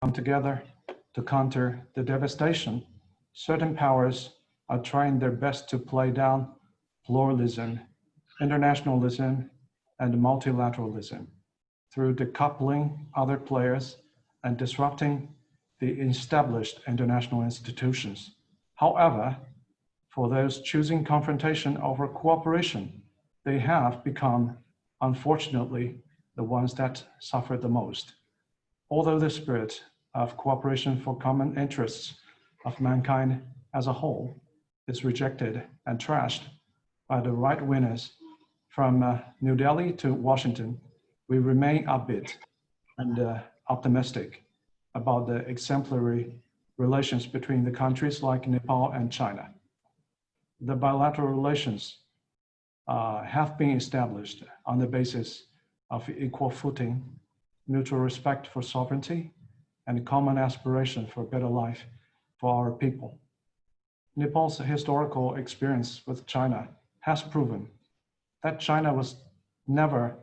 come together to counter the devastation, certain powers are trying their best to play down pluralism, internationalism, and multilateralism through decoupling other players and disrupting the established international institutions. However, for those choosing confrontation over cooperation, they have become, unfortunately, the ones that suffer the most. Although the spirit of cooperation for common interests of mankind as a whole is rejected and trashed by the right winners from New Delhi to Washington, we remain upbeat and optimistic about the exemplary relations between the countries like Nepal and China. The bilateral relations have been established on the basis of equal footing, mutual respect for sovereignty, and common aspiration for a better life for our people. Nepal's historical experience with China has proven that China was never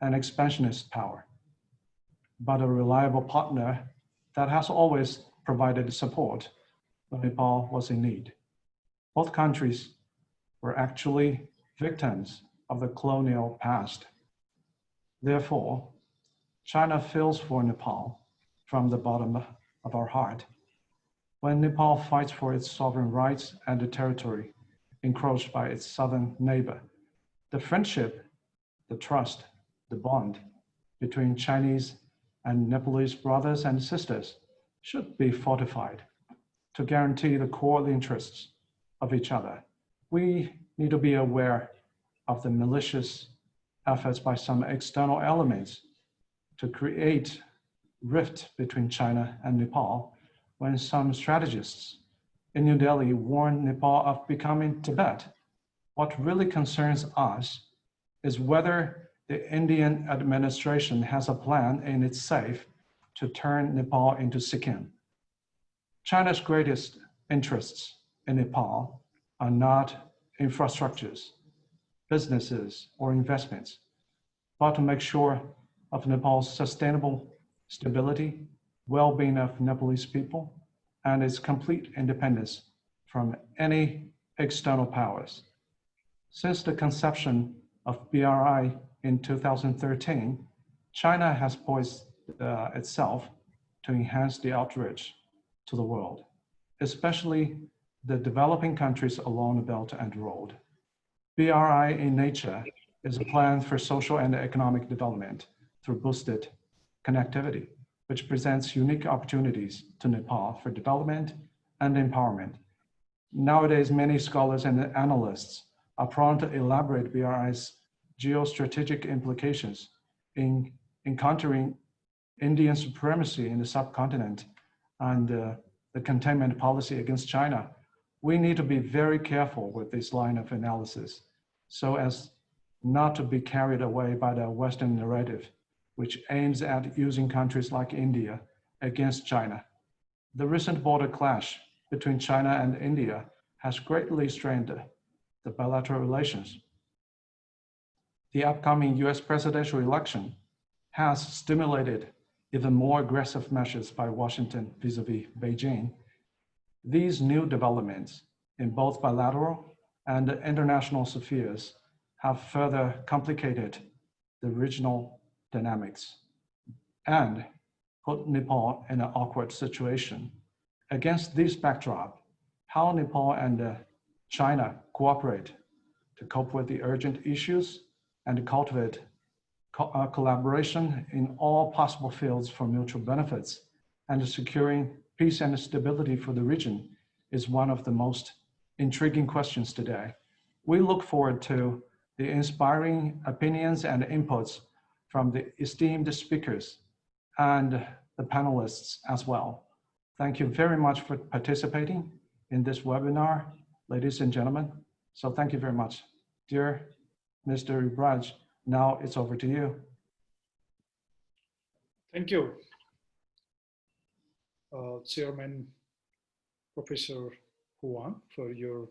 an expansionist power, but a reliable partner that has always provided support when Nepal was in need. Both countries were actually victims of the colonial past. Therefore, China feels for Nepal from the bottom of our heart. When Nepal fights for its sovereign rights and the territory encroached by its southern neighbor, the friendship, the trust, the bond between Chinese and Nepalese brothers and sisters should be fortified to guarantee the core interests of each other. We need to be aware of the malicious efforts by some external elements to create rift between China and Nepal when some strategists in New Delhi warn Nepal of becoming Tibet. What really concerns us is whether the Indian administration has a plan in its safe to turn Nepal into Sikkim. China's greatest interests in Nepal are not infrastructures, businesses, or investments, but to make sure of Nepal's sustainable stability, well-being of Nepalese people, and its complete independence from any external powers. Since the conception of BRI in 2013, China has poised itself to enhance the outreach to the world, especially the developing countries along the Belt and Road. BRI in nature is a plan for social and economic development through boosted connectivity, which presents unique opportunities to Nepal for development and empowerment. Nowadays, many scholars and analysts are prone to elaborate BRI's geostrategic implications in encountering Indian supremacy in the subcontinent and the containment policy against China. We need to be very careful with this line of analysis so as not to be carried away by the Western narrative, which aims at using countries like India against China. The recent border clash between China and India has greatly strained the bilateral relations. The upcoming US presidential election has stimulated even more aggressive measures by Washington vis-a-vis Beijing. These new developments in both bilateral and international spheres have further complicated the regional dynamics and put Nepal in an awkward situation. Against this backdrop, how Nepal and China cooperate to cope with the urgent issues and cultivate collaboration in all possible fields for mutual benefits and securing peace and stability for the region is one of the most intriguing questions today. We look forward to the inspiring opinions and inputs from the esteemed speakers and the panelists as well. Thank you very much for participating in this webinar, ladies and gentlemen. So thank you very much. Dear Mr. Raj, now it's over to you. Thank you, Chairman Professor Huang, for your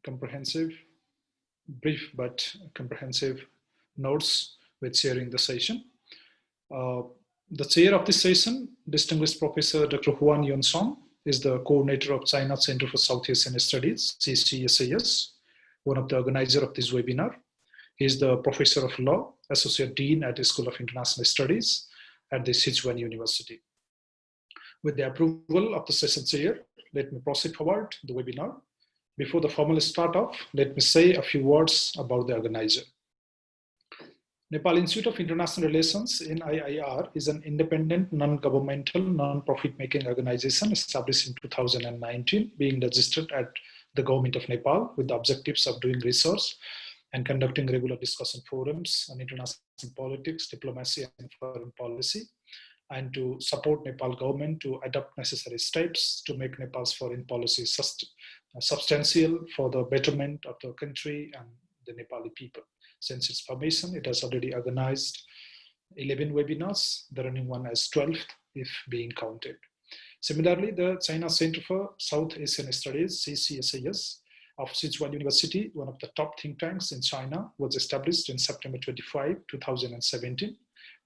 comprehensive, brief but comprehensive notes with sharing the session. The chair of this session, distinguished Professor Dr. Huan Yonsong, is the coordinator of China Center for South Asian Studies, CCSAS, one of the organizers of this webinar. He is the Professor of Law, Associate Dean at the School of International Studies at the Sichuan University. With the approval of the session chair, let me proceed forward the webinar. Before the formal start off, let me say a few words about the organizer. Nepal Institute of International Relations, NIIR, is an independent, non-governmental, non-profit making organization established in 2019, being registered at the government of Nepal with the objectives of doing research and conducting regular discussion forums on international politics, diplomacy, and foreign policy, and to support Nepal government to adopt necessary steps to make Nepal's foreign policy substantial for the betterment of the country and the Nepali people. Since its formation, it has already organized 11 webinars, the running one as 12th if being counted. Similarly, the China Center for South Asian Studies, CCSAS, of Sichuan University, one of the top think tanks in China, was established in September 25, 2017,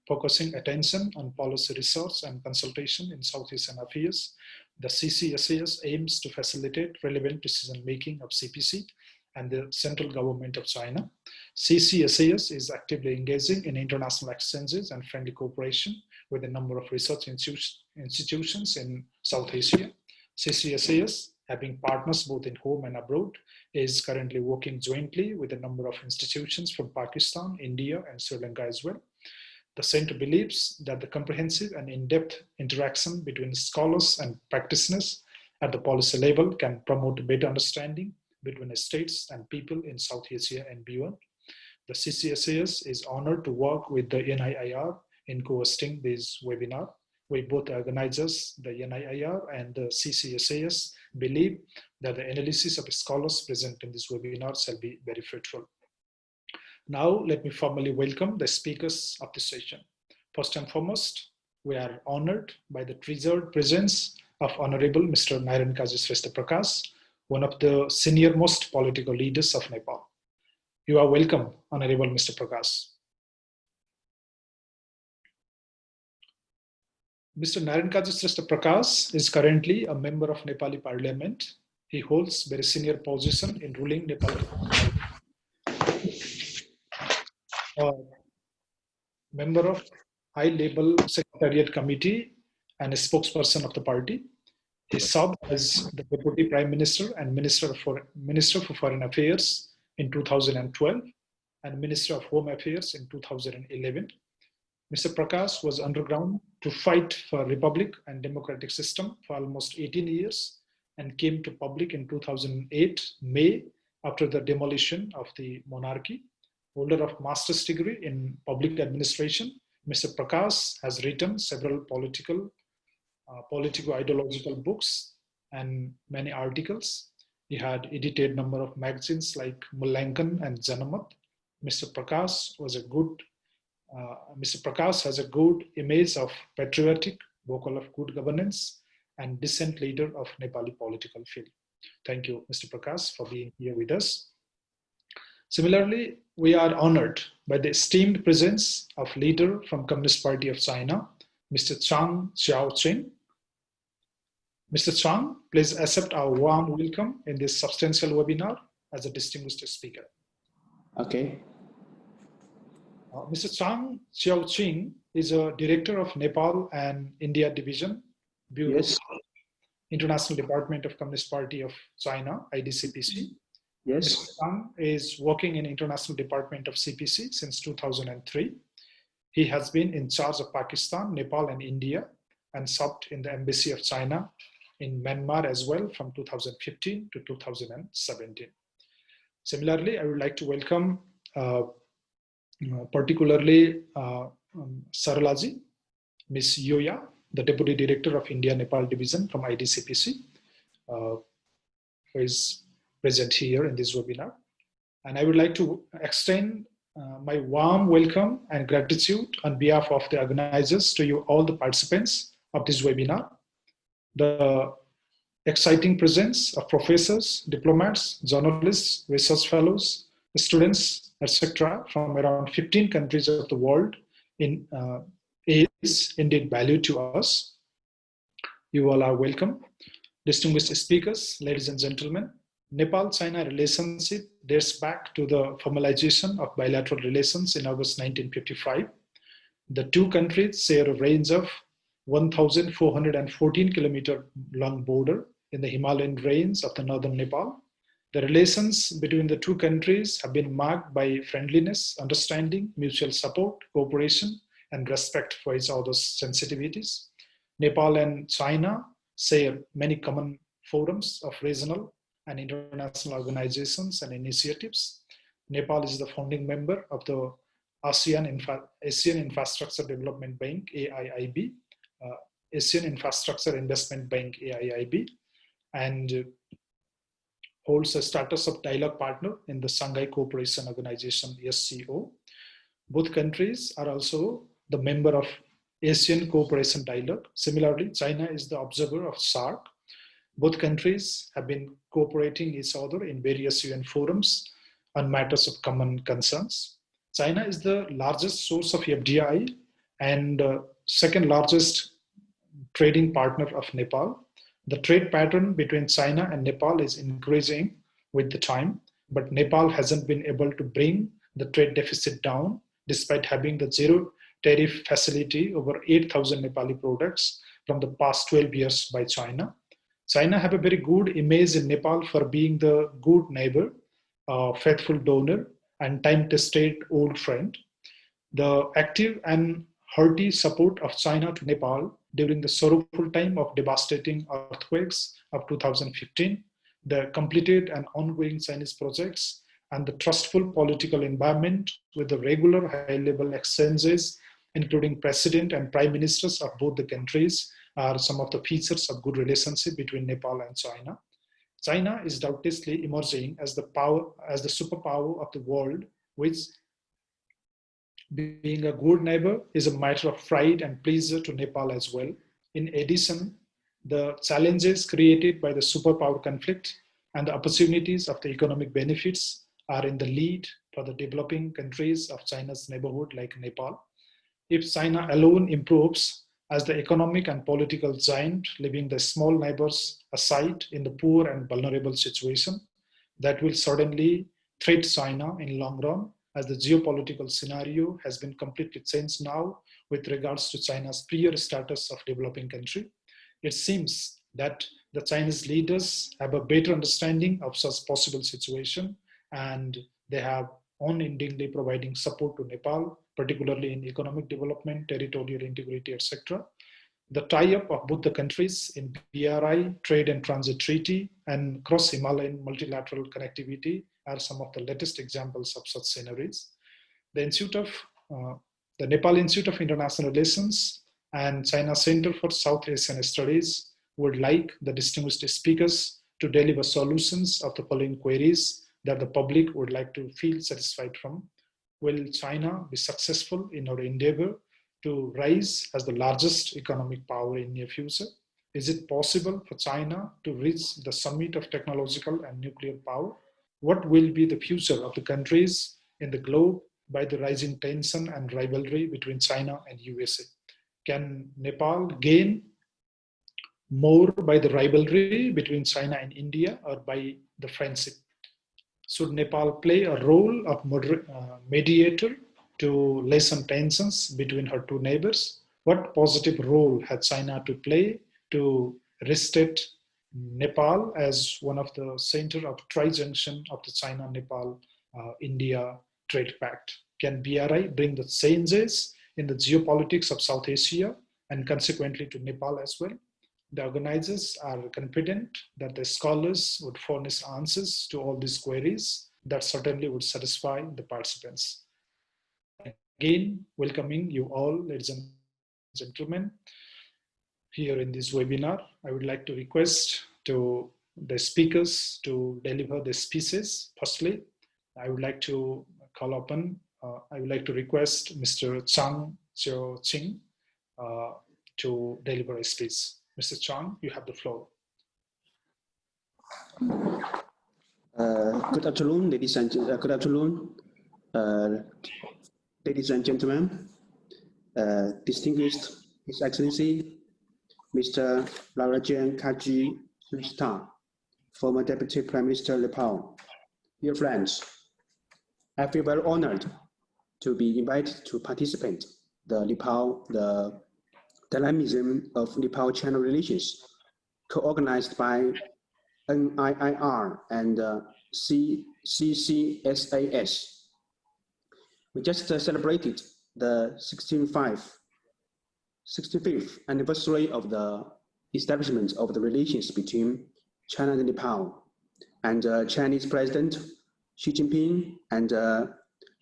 focusing attention on policy research and consultation in South Asian affairs. The CCSAS aims to facilitate relevant decision-making of CPC and the central government of China. CCSAS is actively engaging in international exchanges and friendly cooperation with a number of research institutions in South Asia. CCSAS, having partners both in home and abroad, is currently working jointly with a number of institutions from Pakistan, India, and Sri Lanka as well. The center believes that the comprehensive and in-depth interaction between scholars and practitioners at the policy level can promote better understanding between the states and people in South Asia and beyond. The CCSAS is honored to work with the NIIR in co-hosting this webinar. We both organizers, the NIIR and the CCSAS, believe that the analysis of scholars present in this webinar shall be very fruitful. Now, let me formally welcome the speakers of this session. First and foremost, we are honored by the treasured presence of Honorable Mr. Narayankaji Shrestha Prakash, one of the senior most political leaders of Nepal. You are welcome, Honorable Mr. Prakash. Mr. Narayankaji Shrestha Prakash is currently a member of Nepali Parliament. He holds very senior position in ruling Nepal. Member of high-level Secretariat Committee and a spokesperson of the party. He served as the Deputy Prime Minister and Minister for Foreign Affairs in 2012 and Minister of Home Affairs in 2011. Mr. Prakash was underground to fight for republic and democratic system for almost 18 years and came to public in 2008 May after the demolition of the monarchy. Holder of master's degree in public administration, Mr. Prakash has written several politico-ideological books and many articles. He had edited a number of magazines like Mullankan and Janamat. Mr. Prakash has a good image of patriotic, vocal of good governance, and decent leader of Nepali political field. Thank you, Mr. Prakash, for being here with us. Similarly, we are honored by the esteemed presence of leader from Communist Party of China, Mr. Chang Xiaoqing. Mr. Chang, please accept our warm welcome in this substantial webinar as a distinguished speaker. Okay. Mr. Chang Xiaoqing is a director of Nepal and India Division, Bureau, yes. International Department of Communist Party of China, IDCPC. Yes. Mr. Chang is working in International Department of CPC since 2003. He has been in charge of Pakistan, Nepal, and India, and served in the Embassy of China in Myanmar as well from 2015 to 2017. Similarly, I would like to welcome particularly Saralaji, Ms. Yoya, the Deputy Director of India-Nepal Division from IDCPC, who is present here in this webinar. And I would like to extend my warm welcome and gratitude on behalf of the organizers to you all the participants of this webinar. The exciting presence of professors, diplomats, journalists, research fellows, students, etc. from around 15 countries of the world in is indeed valued to us. You all are welcome. Distinguished speakers, ladies and gentlemen, Nepal-China relationship dates back to the formalization of bilateral relations in August 1955. The two countries share a range of 1,414 kilometer long border in the Himalayan range of the northern Nepal. The relations between the two countries have been marked by friendliness, understanding, mutual support, cooperation, and respect for each other's sensitivities. Nepal and China share many common forums of regional and international organizations and initiatives. Nepal is the founding member of the Asian Infrastructure Development Bank, AIIB, Asian Infrastructure Investment Bank, AIIB, and holds a status of dialogue partner in the Shanghai Cooperation Organization, SCO. Both countries are also the member of Asian Cooperation Dialogue. Similarly, China is the observer of SAARC. Both countries have been cooperating each other in various UN forums on matters of common concerns. China is the largest source of FDI and second largest trading partner of Nepal. The trade pattern between China and Nepal is increasing with the time, but Nepal hasn't been able to bring the trade deficit down despite having the zero tariff facility over 8,000 Nepali products from the past 12 years by China. China have a very good image in Nepal for being the good neighbor, faithful donor, and time-tested old friend. The active and hearty support of China to Nepal during the sorrowful time of devastating earthquakes of 2015, the completed and ongoing Chinese projects, and the trustful political environment with the regular high-level exchanges, including president and prime ministers of both the countries, are some of the features of good relationship between Nepal and China. China is doubtlessly emerging as the superpower of the world, which, being a good neighbor, is a matter of pride and pleasure to Nepal as well. In addition, the challenges created by the superpower conflict and the opportunities of the economic benefits are in the lead for the developing countries of China's neighborhood like Nepal. If China alone improves as the economic and political giant, leaving the small neighbors aside in the poor and vulnerable situation, that will certainly threat China in long run, as the geopolitical scenario has been completely changed now with regards to China's prior status of developing country. It seems that the Chinese leaders have a better understanding of such possible situation, and they have unendingly providing support to Nepal, particularly in economic development, territorial integrity, etc. The tie-up of both the countries in BRI, Trade and Transit Treaty, and cross-Himalayan multilateral connectivity are some of the latest examples of such scenarios. The Nepal Institute of International Relations and China Center for South Asian Studies would like the distinguished speakers to deliver solutions of the following queries that the public would like to feel satisfied from. Will China be successful in our endeavor to rise as the largest economic power in near future? Is it possible for China to reach the summit of technological and nuclear power? What will be the future of the countries in the globe by the rising tension and rivalry between China and USA? Can Nepal gain more by the rivalry between China and India or by the friendship? Should Nepal play a role of mediator to lessen tensions between her two neighbors? What positive role has China to play to restate Nepal as one of the center of tri-junction of the China-Nepal-India Trade Pact? Can BRI bring the changes in the geopolitics of South Asia and consequently to Nepal as well? The organizers are confident that the scholars would furnish answers to all these queries that certainly would satisfy the participants. Again, welcoming you all, ladies and gentlemen, here in this webinar. I would like to request to the speakers to deliver the speeches. Firstly, I would like to request Mr. Chang Ching to deliver a speech. Mr. Chang, you have the floor. Good afternoon, ladies and gentlemen. distinguished His Excellency, Mr. Larajan Kaji Shrestha, former Deputy Prime Minister Nepal. Dear friends, I feel very honored to be invited to participate the Dynamism of Nepal-China Relations, co-organized by NIIR and CCSAS. We just celebrated the 65th anniversary of the establishment of the relations between China and Nepal, and Chinese President Xi Jinping and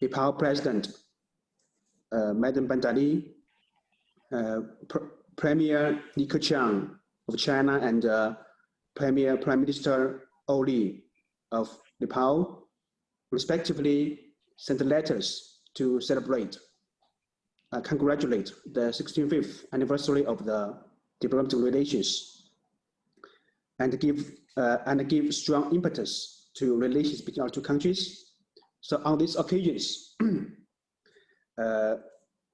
Nepal President Madam Bandari, Premier Li Keqiang of China, and Premier Prime Minister Oli of Nepal, respectively, sent letters to congratulate the 65th anniversary of the diplomatic relations, and give strong impetus to relations between our two countries. So on these occasions,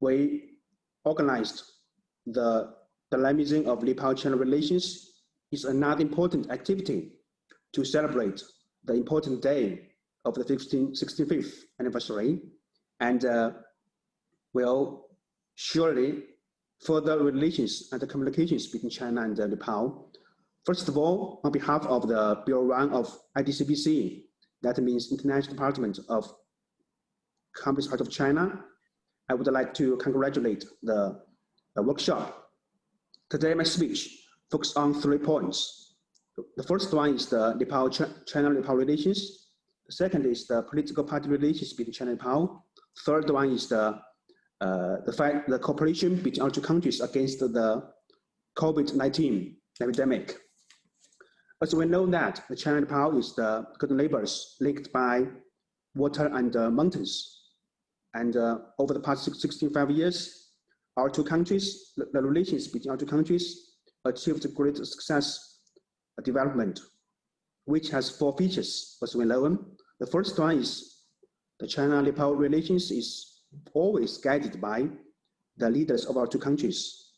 we organized the Dynamism of Nepal-China Relations is another important activity to celebrate the important day of the 65th anniversary, and will surely further relations and the communications between China and Nepal. First of all, on behalf of the Bureau 1 of IDCBC, that means International Department of Communist Party of China, I would like to congratulate the workshop. Today, my speech focuses on 3 points. The first one is the China-Nepal relations. The second is the political party relations between China and Nepal. Third one is the cooperation between our two countries against the COVID-19 epidemic. As we know that the China and Nepal is the good neighbors linked by water and mountains. And over the past 65 years, our two countries, the relations between our two countries achieved great success development, which has 4 features, as we know them. The first one is the China-Nepal relations is always guided by the leaders of our two countries.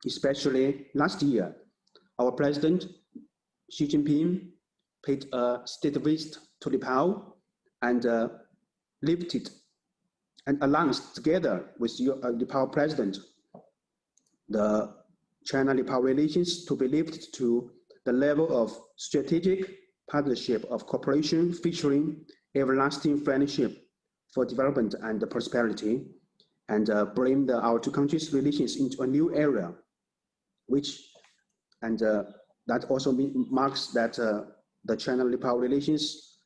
Especially last year, our President Xi Jinping paid a state visit to Nepal and lifted and announced together with Nepal President the China-Nepal relations to be lifted to the level of strategic partnership of cooperation featuring everlasting friendship for development and prosperity, and bring our two countries' relations into a new era, that also marks that the China-Nepal relations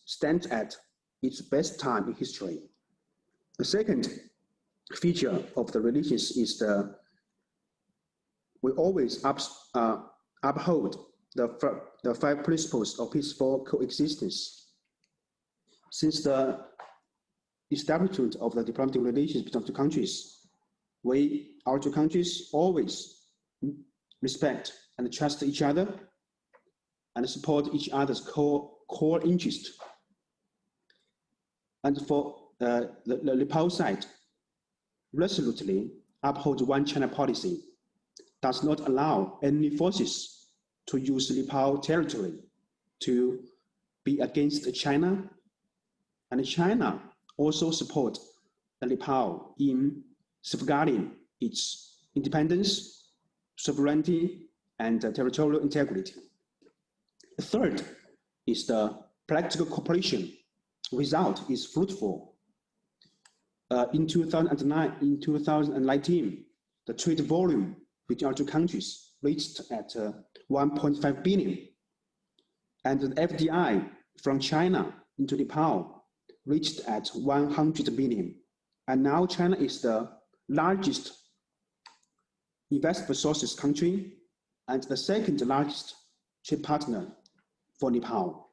stands at its best time in history. The second feature of the relations is we always uphold the 5 principles of peaceful coexistence. Since the establishment of the diplomatic relations between two countries, our two countries always respect and trust each other and support each other's core interest. And for the Nepal side, resolutely uphold one China policy, does not allow any forces to use Nepal territory to be against China, and China also support Nepal in safeguarding its independence, sovereignty, and territorial integrity. The third is the practical cooperation. Result is fruitful. In 2019, the trade volume between our two countries reached at 1.5 billion. And the FDI from China into Nepal reached at 100 billion. And now China is the largest investment sources country and the second largest trade partner for Nepal.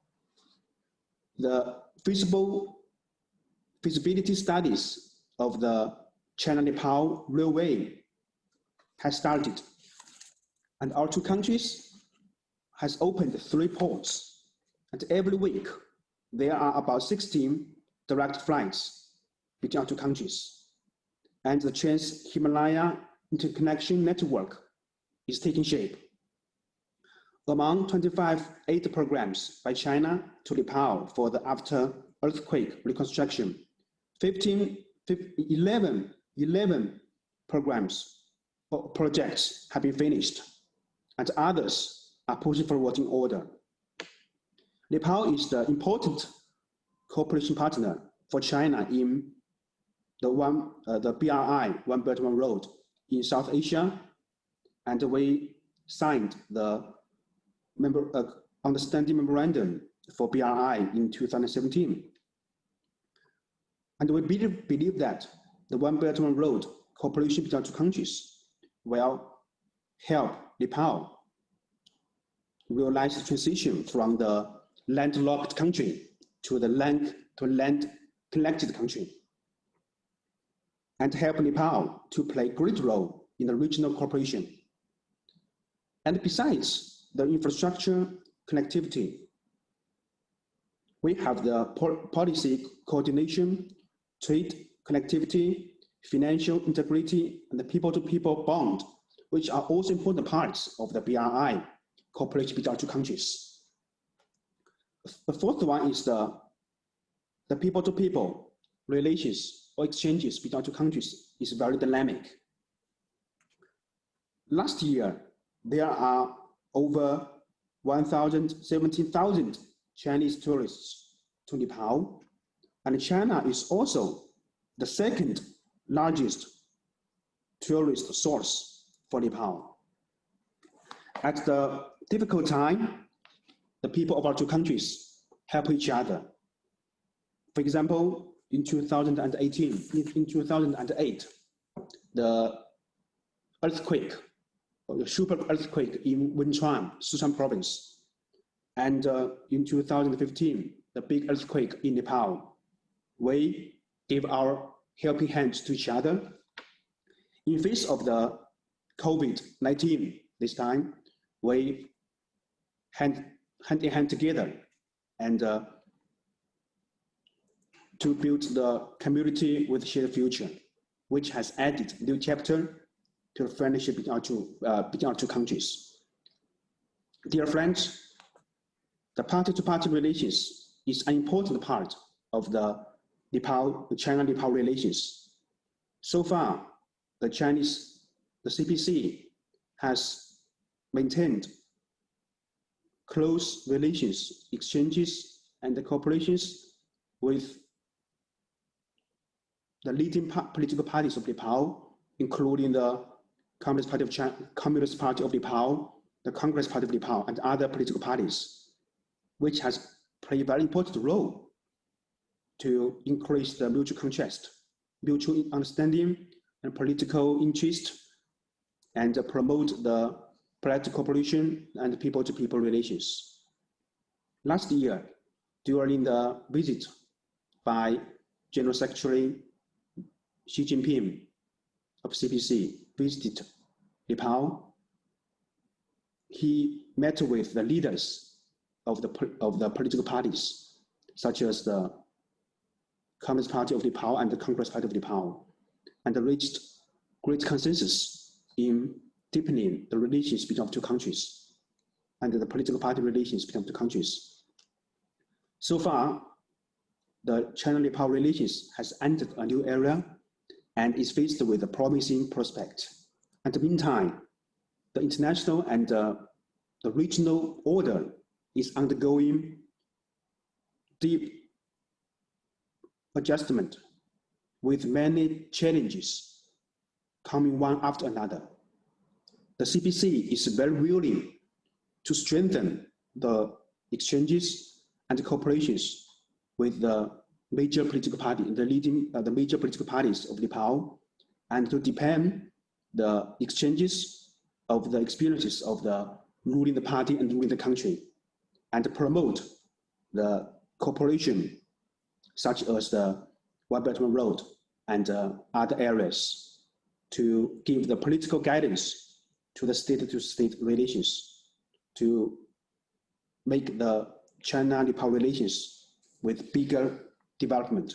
The feasibility studies of the China-Nepal railway has started, and our two countries has opened 3 ports, and every week there are about 16 direct flights between our two countries. and the Trans-Himalaya Interconnection Network is taking shape. Among 25 aid programs by China to Nepal for the after-earthquake reconstruction, 11 programs or projects have been finished, and others are pushing forward in order. Nepal is the important cooperation partner for China in the BRI, One Belt One Road, in South Asia, and we signed the understanding memorandum for BRI in 2017. And we believe that the One Belt One Road cooperation between two countries will help Nepal realize the transition from the landlocked country to the land-connected country, and help Nepal to play a great role in the regional cooperation. And besides the infrastructure connectivity, we have the policy coordination, trade connectivity, financial integrity, and the people-to-people bond, which are also important parts of the BRI cooperation between two countries. The fourth one is the people-to-people relations or exchanges between two countries is very dynamic. Last year, there are over 17,000 Chinese tourists to Nepal, and China is also the second largest tourist source for Nepal. At the difficult time, the people of our two countries help each other. For example, in 2008, the earthquake, or the super earthquake in Wenchuan, Sichuan province, and in 2015, the big earthquake in Nepal, we gave our helping hands to each other. In face of the COVID-19 this time, we hand in hand together and to build the community with shared future, which has added a new chapter to the friendship between our two countries. Dear friends, the party-to-party relations is an important part of the China-Nepal relations. So far, the CPC has maintained close relations, exchanges, and the cooperations with the leading political parties of Nepal, including the Communist Party of China, Communist Party of Nepal, the Congress Party of Nepal, and other political parties, which has played a very important role to increase the mutual interest, mutual understanding, and political interest, and promote the political cooperation and people-to-people relations. Last year, during the visit by General Secretary Xi Jinping of CPC visited Nepal, he met with the leaders of the political parties, such as the Communist Party of Nepal and the Congress Party of Nepal, and reached great consensus in deepening the relations between two countries and the political party relations between two countries. So far, the China-Nepal relations has entered a new era and is faced with a promising prospect. At the meantime, the international and the regional order is undergoing deep adjustment with many challenges coming one after another. The CPC is very willing to strengthen the exchanges and cooperations with the major political party, the major political parties of Nepal, and to deepen the exchanges of the experiences of the ruling the party and ruling the country, and to promote the cooperation such as the One Belt One Road and other areas, to give the political guidance to the state-to-state relations, to make the China-Nepal relations with bigger development.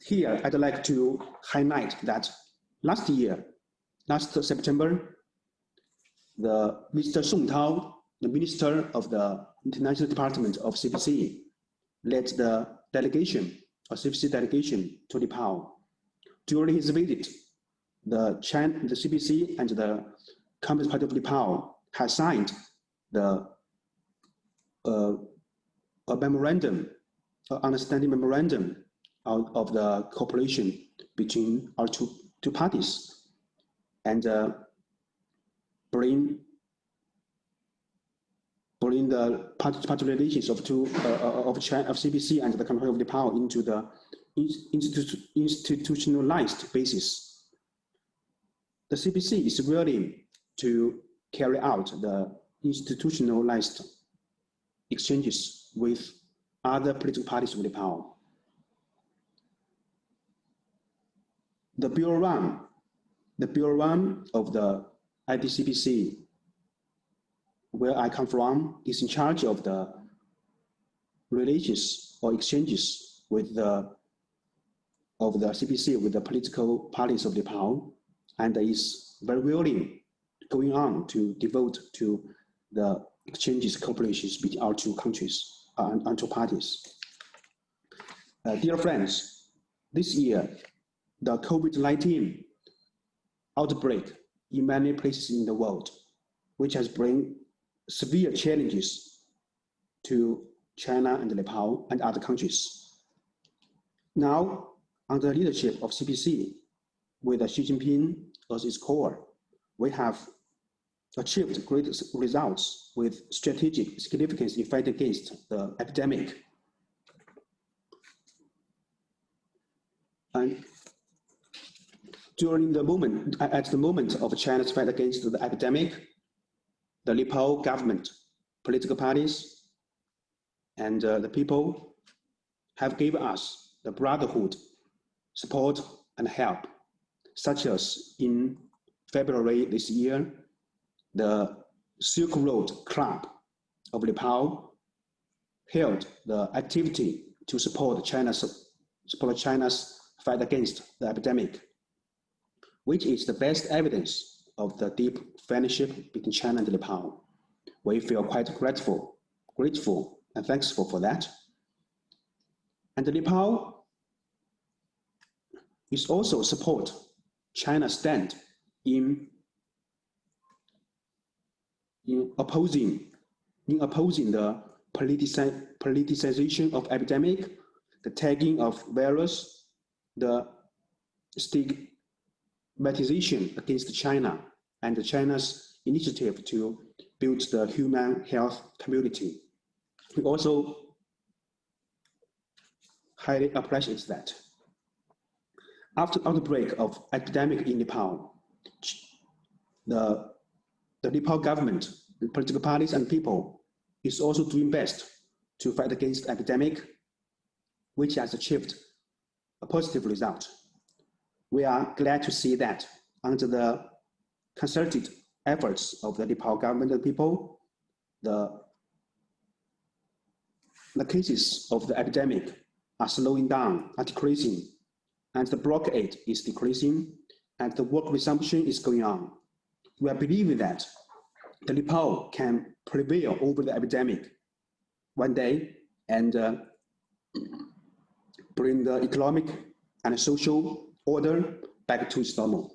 Here, I'd like to highlight that last September, Mr. Song Tao, the Minister of the International Department of CPC, led the delegation, a CPC delegation to Nepal. During his visit, the CPC and the Communist Party of Nepal has signed a memorandum, understanding memorandum of the cooperation between our two parties, and bring the party relations of CPC and the Communist Party of Nepal into the institutionalized basis. The CPC is willing to carry out the institutionalized exchanges with other political parties of Nepal. The Bureau 1 of the IPCPC, where I come from, is in charge of the relations or exchanges with of the CPC with the political parties of Nepal, and is very willing going on to devote to the exchanges, cooperations between our two countries and two parties. Dear friends, this year, the COVID-19 outbreak in many places in the world, which has brought severe challenges to China and Nepal and other countries. Now, under the leadership of CPC, with Xi Jinping as its core, we have achieved great results with strategic significance in fight against the epidemic. And at the moment of China's fight against the epidemic, the Nepal government, political parties, and the people have given us the brotherhood, support, and help, such as in February this year, the Silk Road Club of Nepal held the activity to support China's fight against the epidemic, which is the best evidence of the deep friendship between China and Nepal. We feel quite grateful and thankful for that. And Nepal is also support China's stand in opposing the politicization of epidemic, the tagging of virus, the stigmatization against China, and China's initiative to build the human health community. We also highly appreciate that. After the outbreak of epidemic in Nepal, the Nepal government, the political parties and people is also doing best to fight against the epidemic, which has achieved a positive result. We are glad to see that under the concerted efforts of the Nepal government and people, the cases of the epidemic are slowing down, are decreasing, and the blockade is decreasing, and the work resumption is going on. We are believing that the Nepal can prevail over the epidemic one day and bring the economic and social order back to its normal.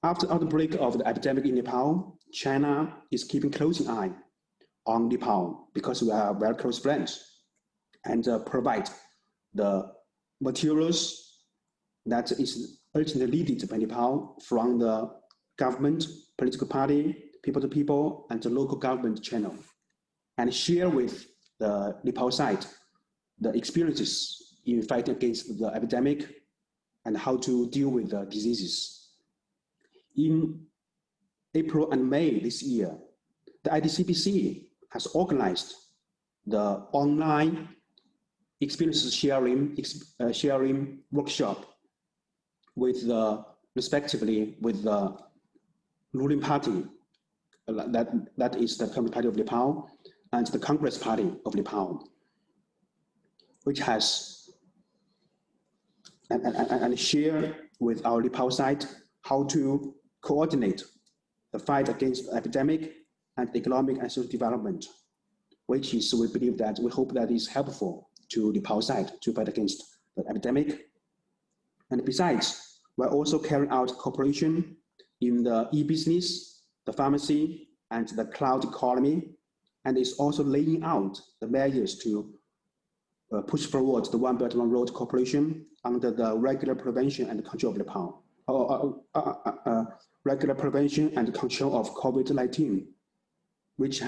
After the outbreak of the epidemic in Nepal, China is keeping close eye on Nepal because we are very close friends, and provide the materials that is urgently needed by Nepal from the government, political party, people to people, and the local government channel, and share with the Nepal side the experiences in fighting against the epidemic and how to deal with the diseases. In April and May this year, the IDCPC has organized the online experiences sharing workshop with respectively with the ruling party, that is the Communist Party of Nepal, and the Congress Party of Nepal, which has and share with our Nepal side how to coordinate the fight against the epidemic and economic and social development, which is, we hope that is helpful to Nepal side to fight against the epidemic. And besides, we're also carrying out cooperation in the e-business, the pharmacy, and the cloud economy, and is also laying out the measures to push forward the One Belt One Road cooperation under the regular prevention and control of Nepal, regular prevention and control of COVID-19, which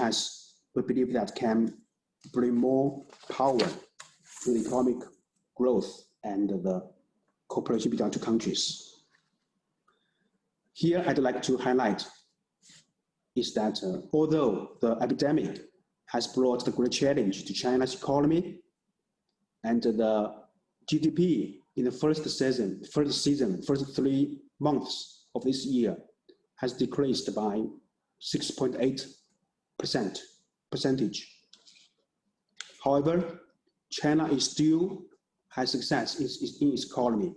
we believe that can bring more power to the economic growth and the cooperation between two countries. Here, I'd like to highlight is that although the epidemic has brought the great challenge to China's economy, and the GDP in the first 3 months of this year has decreased by 6.8%. However, China is still has success in its economy,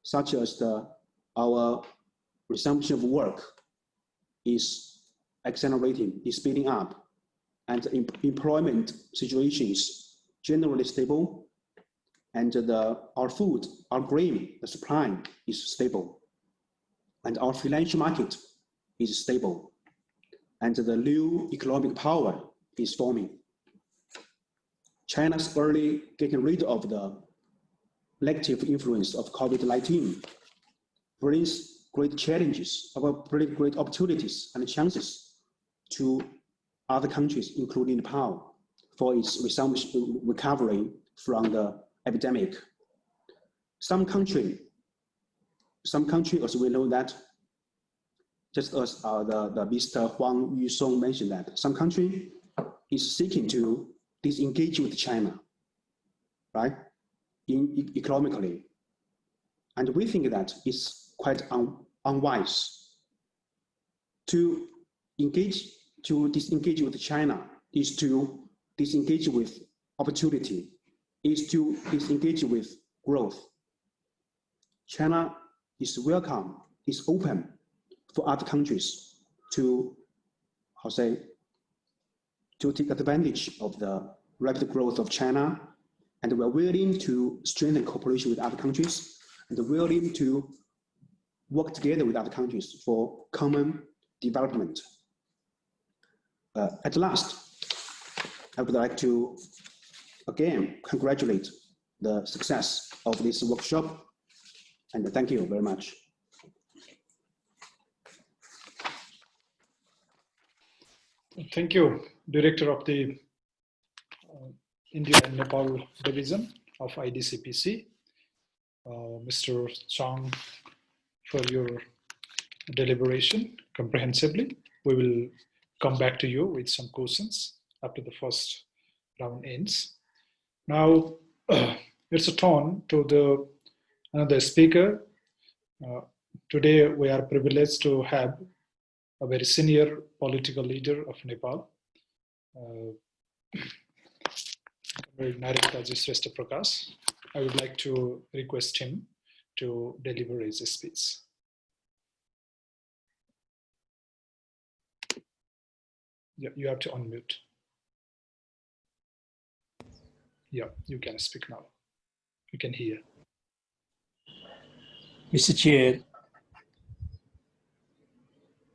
such as our resumption of work is accelerating, is speeding up, and the employment situation is generally stable, and our food, our grain, the supply is stable, and our financial market is stable, and the new economic power is forming. China's early getting rid of the negative influence of COVID-19 brings great challenges, great opportunities and chances to other countries, including Nepal, for its recovery from the epidemic. Some country, as we know that, just as the Mr. Huang Yusong mentioned that, some country is seeking to disengage with China, right, economically. And we think that it's quite unwise. To disengage with China is to disengage with opportunity, is to disengage with growth. China is welcome, is open for other countries to, to take advantage of the rapid growth of China, and we're willing to strengthen cooperation with other countries, and willing to work together with other countries for common development. At last, I would like to again congratulate the success of this workshop, and thank you very much. Thank you, Director of the India and Nepal Division of IDCPC, Mr. Chong, for your deliberation comprehensively. We will come back to you with some questions after the first round ends. Now, it's a turn to another speaker. Today, we are privileged to have a very senior political leader of Nepal, Narendra Shrestha Prakash. I would like to request him to deliver his speech. Yeah, you have to unmute. Yeah, you can speak now. You can hear. Mr. Chair,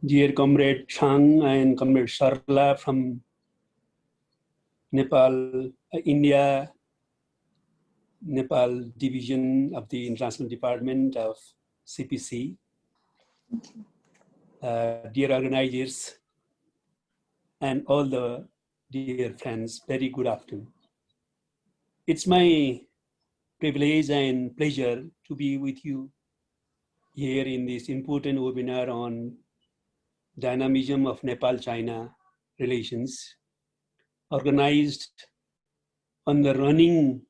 dear Comrade Chang and Comrade Sarla from Nepal, India, Nepal Division of the International Department of CPC, dear organizers, and all the dear friends, very good afternoon. It's my privilege and pleasure to be with you here in this important webinar on Dynamism of Nepal-China relations, organized on the running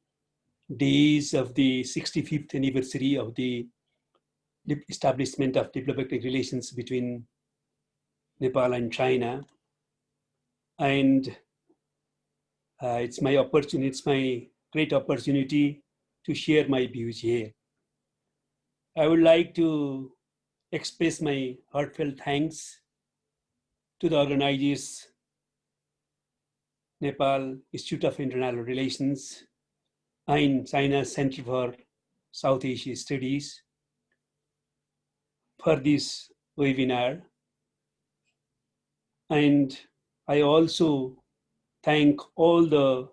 days of the 65th anniversary of the establishment of diplomatic relations between Nepal and China. And it's my great opportunity to share my views here. I would like to express my heartfelt thanks to the organizers, Nepal Institute of International Relations and China Center for South Asia Studies for this webinar. And I also thank all the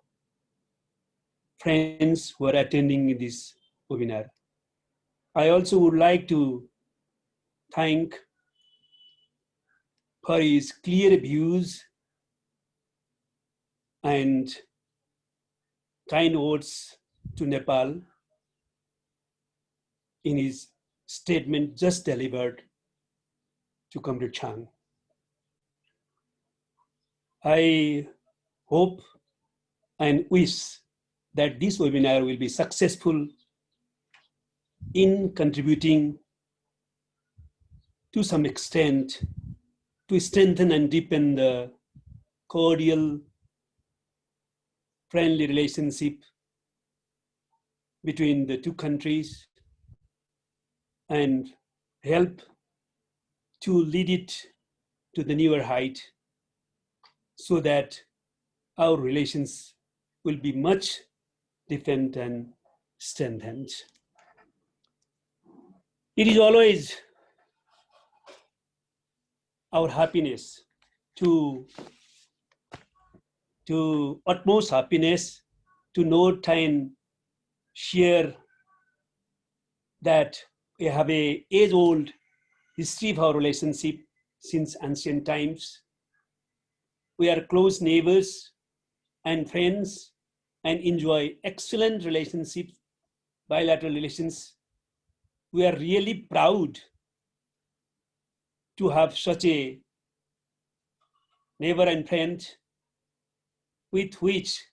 friends who are attending this webinar. I also would like to thank for his clear views and kind words to Nepal in his statement just delivered to Comrade Chang. I hope and wish that this webinar will be successful in contributing to some extent to strengthen and deepen the cordial, friendly relationship between the two countries and help to lead it to the newer height so that our relations will be much deepened and strengthened. It is always our happiness to utmost happiness to note and share that we have a age-old history of our relationship since ancient times. We are close neighbors and friends and enjoy excellent relationships, bilateral relations. We are really proud to have such a neighbor and friend with which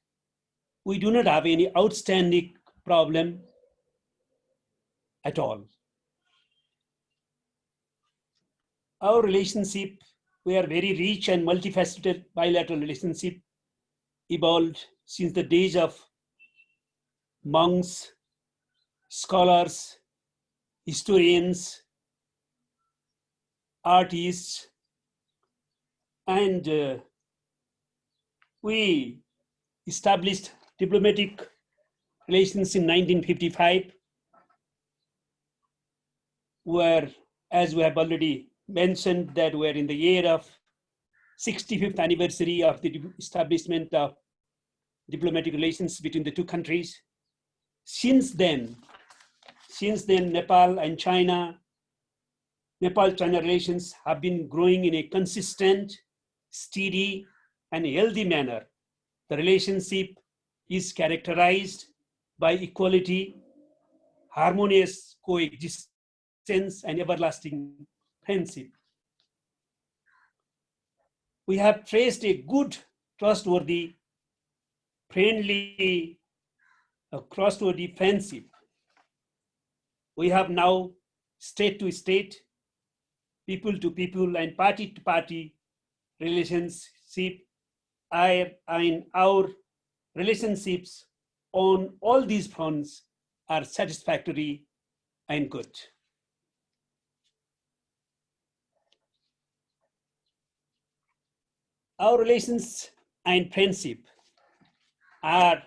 we do not have any outstanding problem at all. Our relationship, we are very rich and multifaceted bilateral relationship evolved since the days of monks, scholars, historians, artists, and we established diplomatic relations in 1955, where, as we have already mentioned, that we're in the year of 65th anniversary of the establishment of diplomatic relations between the two countries. Since then, Nepal and China, Nepal-China relations have been growing in a consistent, steady, and healthy manner. The relationship is characterized by equality, harmonious coexistence, and everlasting friendship. We have traced a good, trustworthy, friendly, trustworthy friendship. We have now state to state, people to people, and party to party relationship. And our relationships on all these fronts are satisfactory and good. Our relations and friendship are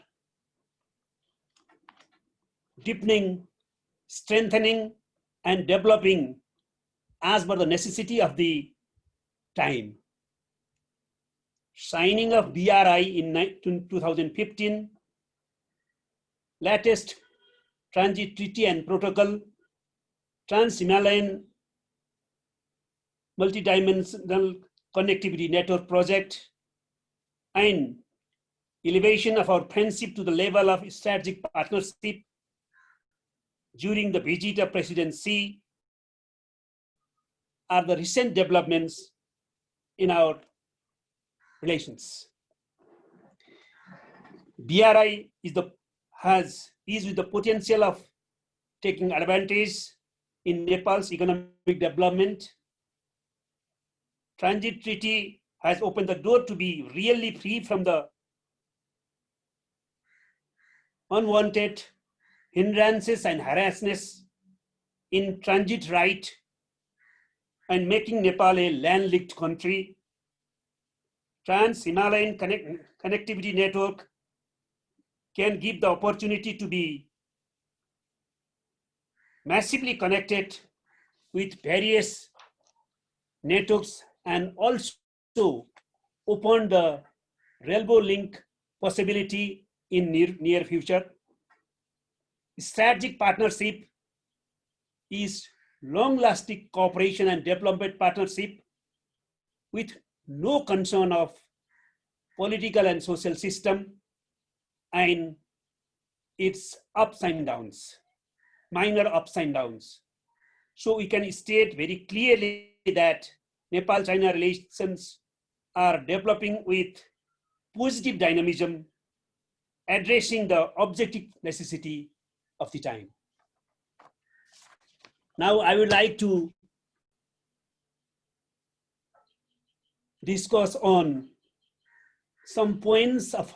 deepening, strengthening, and developing as per the necessity of the time. Signing of BRI in 2015, latest transit treaty and protocol, Trans-Himalayan multidimensional connectivity network project, and elevation of our friendship to the level of strategic partnership during the visit of President Xi are the recent developments in our relations. BRI is with the potential of taking advantage in Nepal's economic development. Transit treaty has opened the door to be really free from the unwanted hindrances and harassments in transit right and making Nepal a land-linked country. Trans-Himalayan connectivity network can give the opportunity to be massively connected with various networks and also open the railway link possibility in near future. Strategic partnership is long-lasting cooperation and development partnership with no concern of political and social system and its ups and downs, minor ups and downs. So we can state very clearly that Nepal-China relations are developing with positive dynamism, addressing the objective necessity of the time. Now I would like to discuss on some points of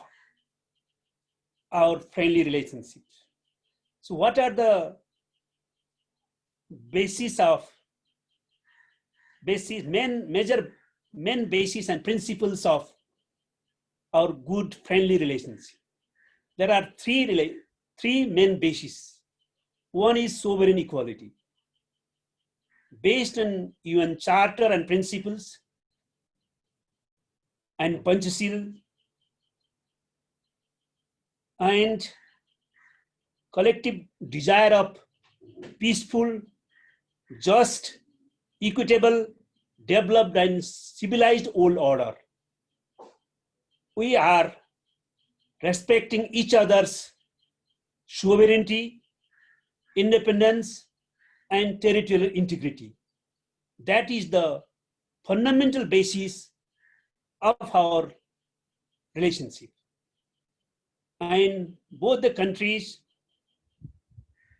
our friendly relationships. So what are the main basis and principles of our good friendly relationship? There are three main bases. One is sovereign equality. Based on UN Charter and principles and Panchashil and collective desire of peaceful, just, equitable, developed and civilized world order. We are respecting each other's sovereignty, independence, and territorial integrity. That is the fundamental basis of our relationship. And both the countries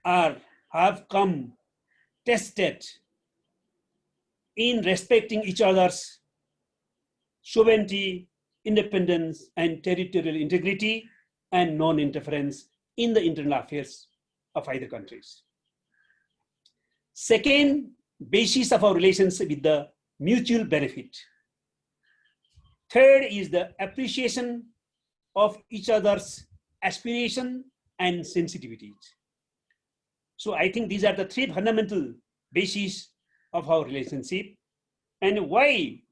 have come tested in respecting each other's sovereignty, independence, and territorial integrity and non-interference in the internal affairs of either countries. Second basis of our relations with the mutual benefit. Third is the appreciation of each other's aspiration and sensitivities. So I think these are the three fundamental bases of our relationship. And why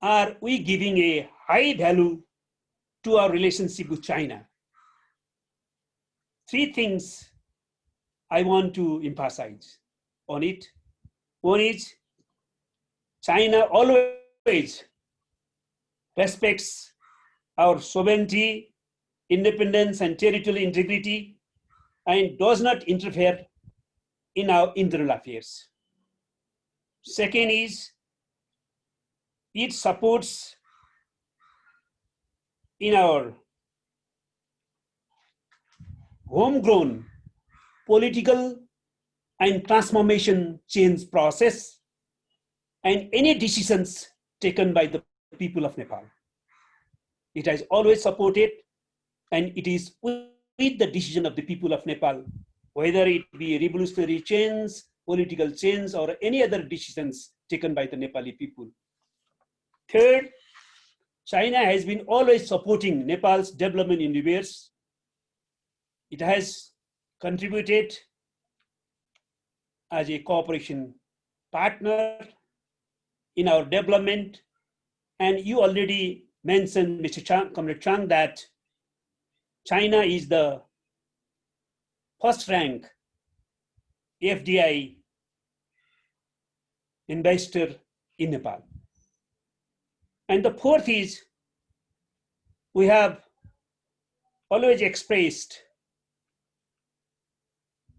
are we giving a high value to our relationship with China? Three things I want to emphasize on it. One is China always respects our sovereignty, independence, and territorial integrity and does not interfere in our internal affairs. Second is it supports in our homegrown political and transformation change process and any decisions taken by the people of Nepal. It has always supported, and it is with the decision of the people of Nepal, whether it be revolutionary change, political change, or any other decisions taken by the Nepali people. Third, China has been always supporting Nepal's development endeavors. It has contributed as a cooperation partner in our development. And you already mentioned, Mr. Chang, Comrade Chang, that China is the first rank FDI investor in Nepal. And the fourth is we have always expressed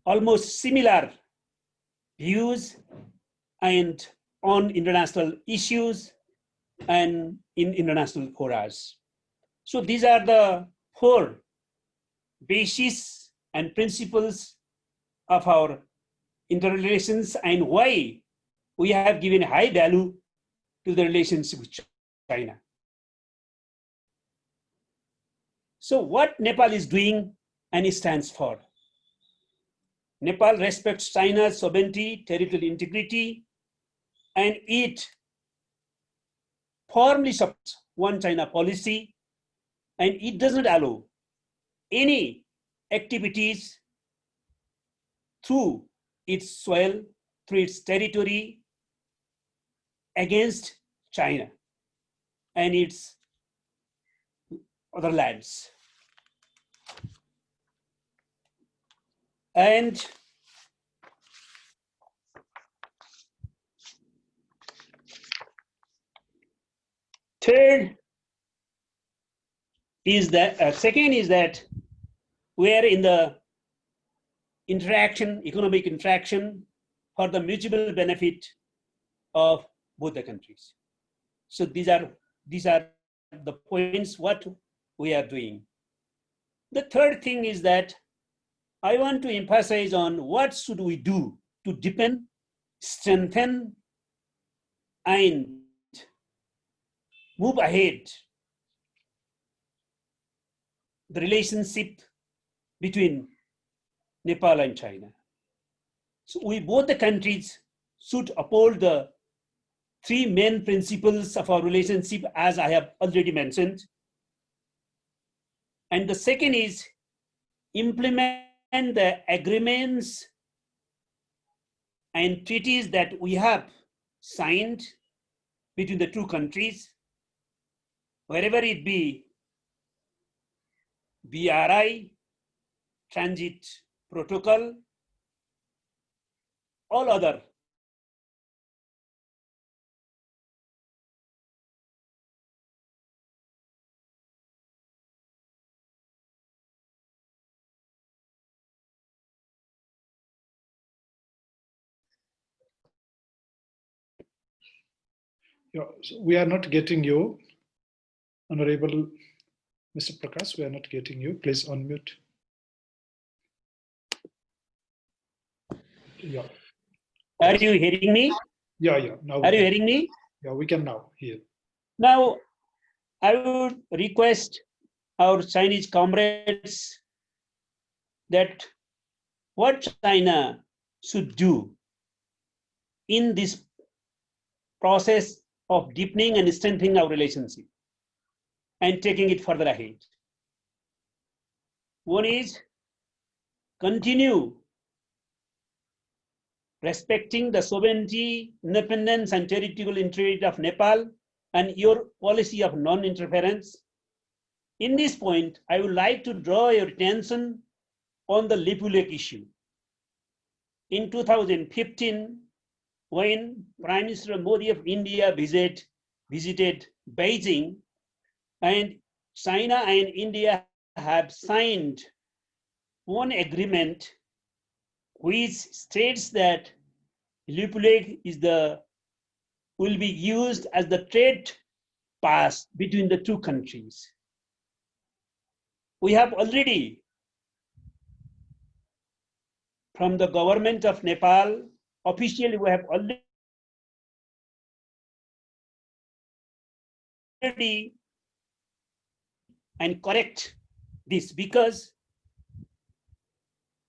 almost similar views and on international issues and in international forums. So these are the four bases and principles of our interrelations and why we have given high value to the relationship with China. So what Nepal is doing and it stands for. Nepal respects China's sovereignty, territorial integrity, and it firmly supports one China policy, and it does not allow any activities through its soil, through its territory against China and its other lands. And third is that, second is that we are in the interaction, economic interaction for the mutual benefit of both the countries. So these are the points what we are doing. The third thing is that I want to emphasize on what should we do to deepen, strengthen, and move ahead the relationship between Nepal and China. So we both the countries should uphold the three main principles of our relationship, as I have already mentioned. And the second is implement the agreements and treaties that we have signed between the two countries, wherever it be BRI, transit protocol, all other Yeah, so we are not getting you, Honorable Mr. Prakash. We are not getting you. Please unmute. Yeah. Are you hearing me? Yeah. Now. Are you hearing me? Yeah, we can now hear. Now, I would request our Chinese comrades that what China should do in this process of deepening and strengthening our relationship and taking it further ahead. One is continue respecting the sovereignty, independence, and territorial integrity of Nepal and your policy of non-interference. In this point, I would like to draw your attention on the Lipulek issue. In 2015, when Prime Minister Modi of India visited Beijing, and China and India have signed one agreement which states that Lipulek will be used as the trade pass between the two countries. We have already, from the government of Nepal, officially we have already and correct this, because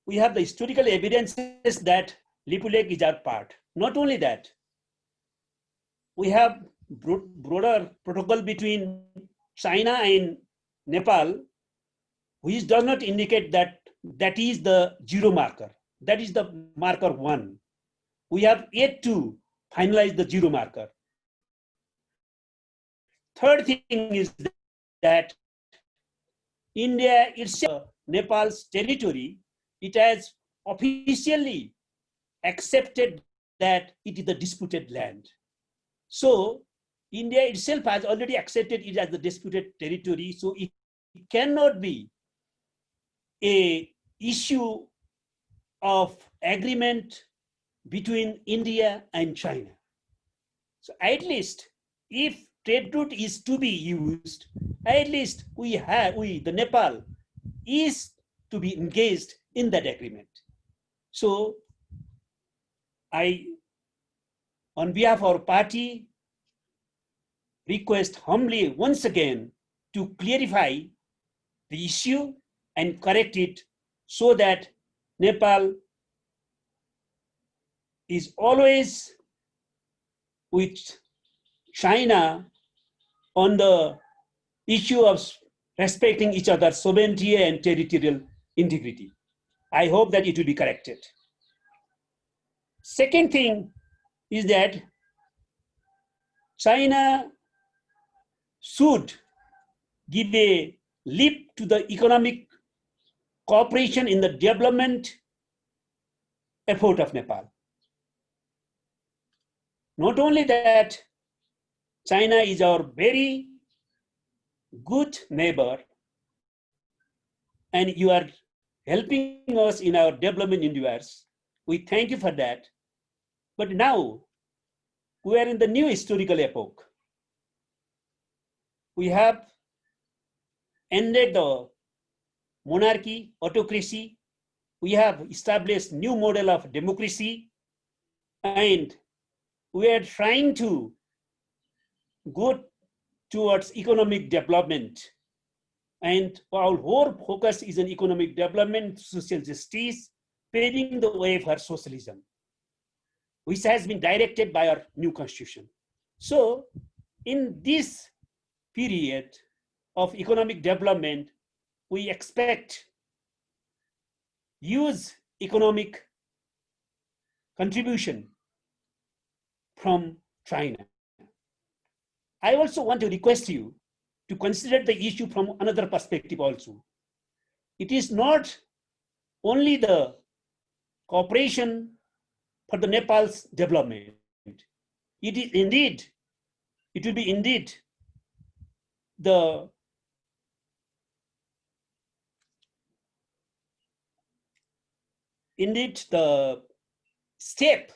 we have the historical evidences that Lipulek is our part. Not only that, we have broader protocol between China and Nepal, which does not indicate that that is the zero marker. That is the marker 1. We have yet to finalize the zero marker. Third thing is that India itself, Nepal's territory, it has officially accepted that it is the disputed land. So India itself has already accepted it as the disputed territory. So it cannot be an issue of agreement between India and China. So at least if trade route is to be used, at least the Nepal is to be engaged in that agreement. So I, on behalf of our party, request humbly once again to clarify the issue and correct it so that Nepal is always with China on the issue of respecting each other's sovereignty and territorial integrity. I hope that it will be corrected. Second thing is that China should give a leap to the economic cooperation in the development effort of Nepal. Not only that, China is our very good neighbor, and you are helping us in our development endeavors. We thank you for that. But now we are in the new historical epoch. We have ended the monarchy, autocracy. We have established new model of democracy, and we are trying to go towards economic development. And our whole focus is on economic development, social justice, paving the way for socialism, which has been directed by our new constitution. So in this period of economic development, we expect huge economic contribution from China. I also want to request you to consider the issue from another perspective also. It is not only the cooperation for the Nepal's development. It is indeed, it will be indeed the step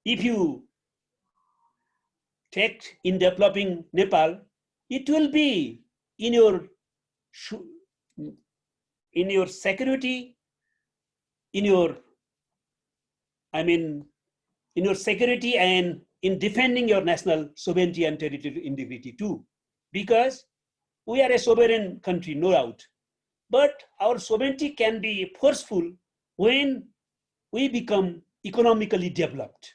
if you take in developing Nepal, it will be in your security, in your security and in defending your national sovereignty and territorial integrity too. Because we are a sovereign country, no doubt. But our sovereignty can be forceful when we become economically developed.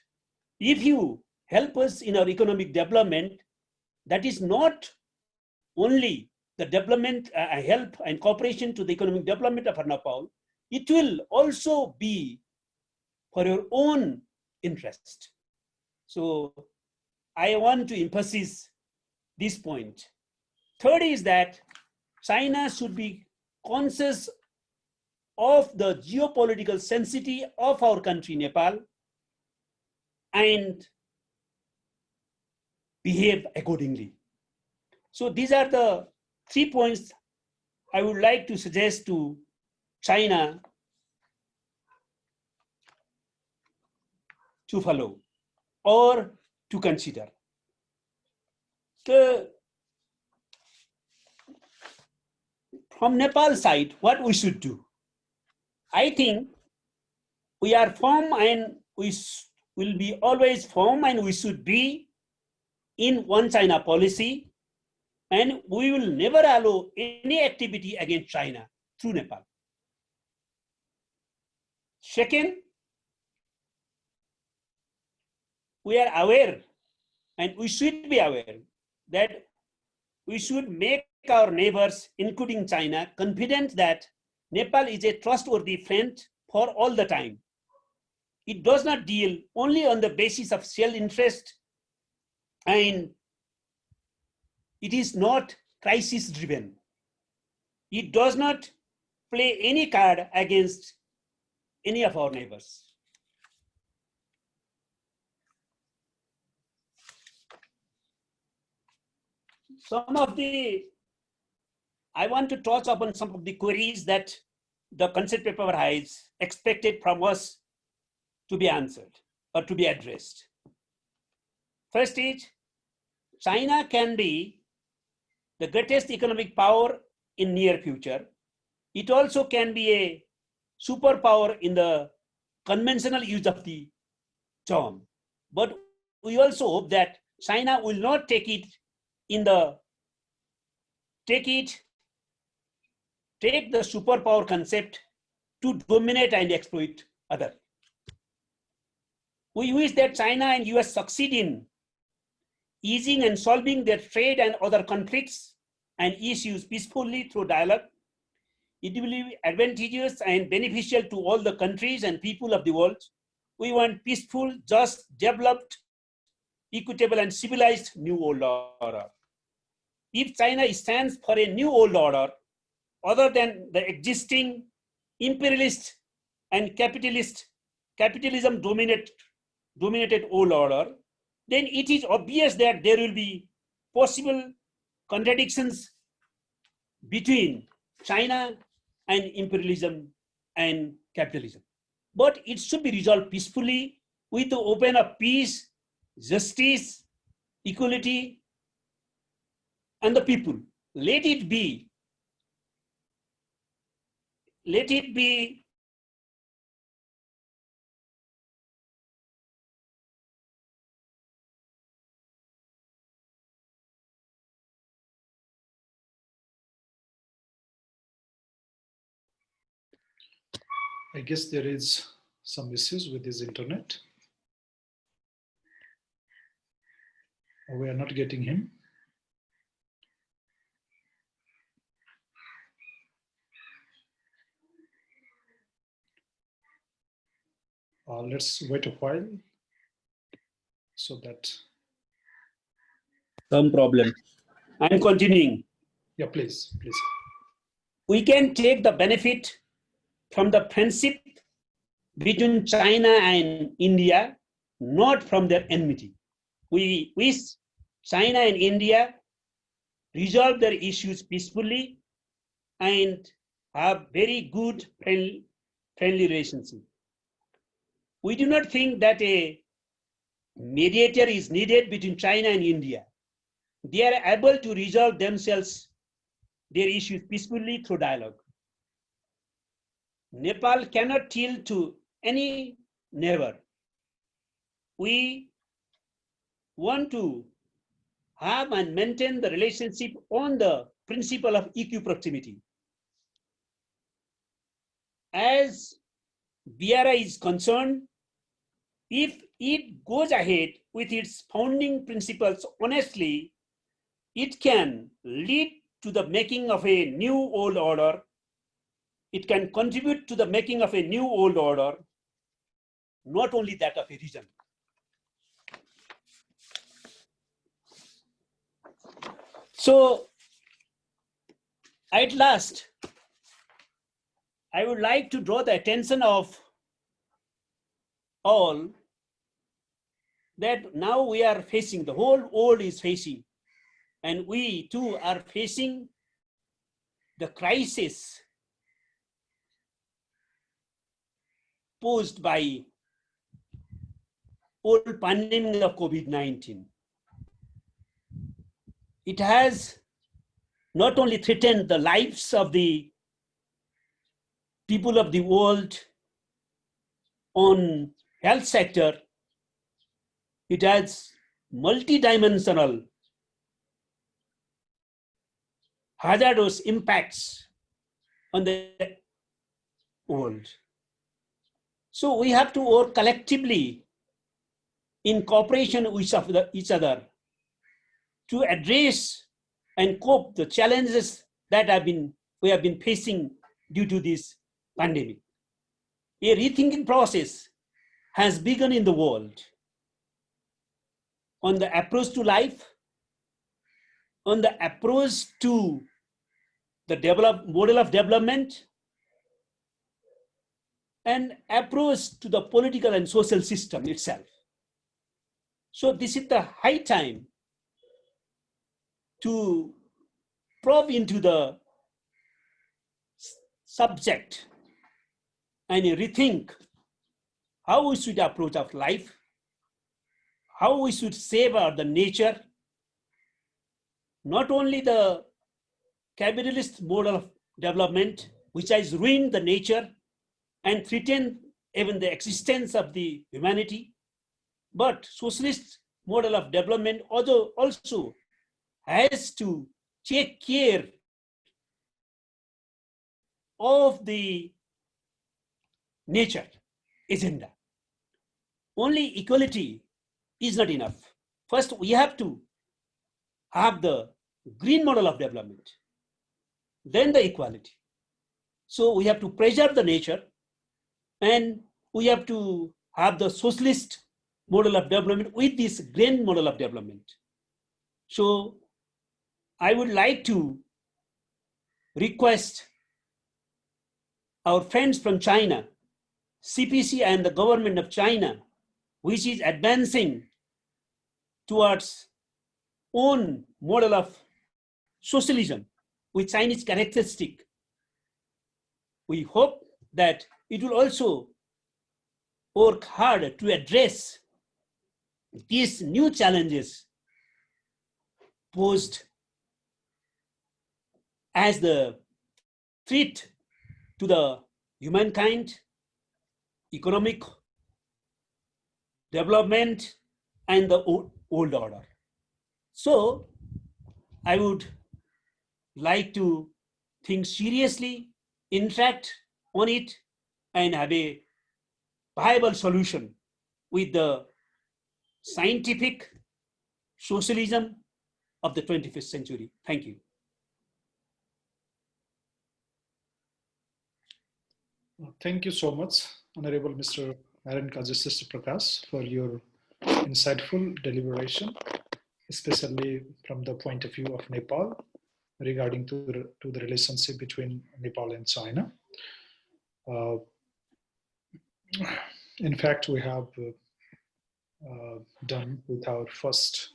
If you help us in our economic development, that is not only the development, help and cooperation to the economic development of Nepal, it will also be for your own interest. So I want to emphasize this point. Third is that China should be conscious of the geopolitical sensitivity of our country, Nepal, and behave accordingly. So these are the 3 points I would like to suggest to China to follow or to consider. From Nepal side, what we should do? I think we are firm and we will be always firm, and we should be in one China policy, and we will never allow any activity against China through Nepal. Second, we are aware, and we should be aware, that we should make our neighbors, including China, confident that Nepal is a trustworthy friend for all the time. It does not deal only on the basis of self-interest, and it is not crisis-driven. It does not play any card against any of our neighbors. I want to touch upon some of the queries that the concept paper has expected from us to be answered or to be addressed. First is, China can be the greatest economic power in near future. It also can be a superpower in the conventional use of the term. But we also hope that China will not take the superpower concept to dominate and exploit others. We wish that China and US succeed in easing and solving their trade and other conflicts and issues peacefully through dialogue. It will be advantageous and beneficial to all the countries and people of the world. We want peaceful, just, developed, equitable, and civilized new world order. If China stands for a new world order, other than the existing imperialist and capitalism dominated world order, then it is obvious that there will be possible contradictions between China and imperialism and capitalism. But it should be resolved peacefully with the open of peace, justice, equality, and the people. Let it be I guess there is some issues with his internet. We are not getting him. Let's wait a while so that. Some problem. I'm continuing. Yeah, please. We can take the benefit from the friendship between China and India, not from their enmity. We wish China and India resolve their issues peacefully and have very good friendly relationship. We do not think that a mediator is needed between China and India. They are able to resolve themselves their issues peacefully through dialogue. Nepal cannot tilt to any neighbor. We want to have and maintain the relationship on the principle of equal proximity. As BRI is concerned, if it goes ahead with its founding principles honestly, it can lead to the making of a new world order. It can contribute to the making of a new world order, not only that of a region. So, at last, I would like to draw the attention of all that now we are facing, the whole world is facing, and we too are facing the crisis posed by old pandemic of COVID-19. It has not only threatened the lives of the people of the world on health sector, it has multidimensional hazardous impacts on the world. So we have to work collectively in cooperation with each other to address and cope the challenges that we have been facing due to this pandemic. A rethinking process has begun in the world on the approach to life, on the approach to the model of development, and approach to the political and social system itself. So this is the high time to probe into the subject and rethink how we should approach our life, how we should save the nature, not only the capitalist model of development, which has ruined the nature and threatened even the existence of the humanity, but socialist model of development also has to take care of the nature agenda. only equality is not enough. First, we have to have the green model of development, then the equality. So we have to preserve the nature, and we have to have the socialist model of development with this green model of development. So I would like to request our friends from China, CPC and the government of China, which is advancing towards own model of socialism with Chinese characteristic. We hope that it will also work hard to address these new challenges posed as the threat to the humankind, economic development, and the old order. So I would like to think seriously, interact on it, and have a viable solution with the scientific socialism of the 21st century. Thank you. Thank you so much, Honorable Mr. Naren Kajasista Prakash, for your insightful deliberation, especially from the point of view of Nepal regarding to the relationship between Nepal and China. In fact, we have done with our first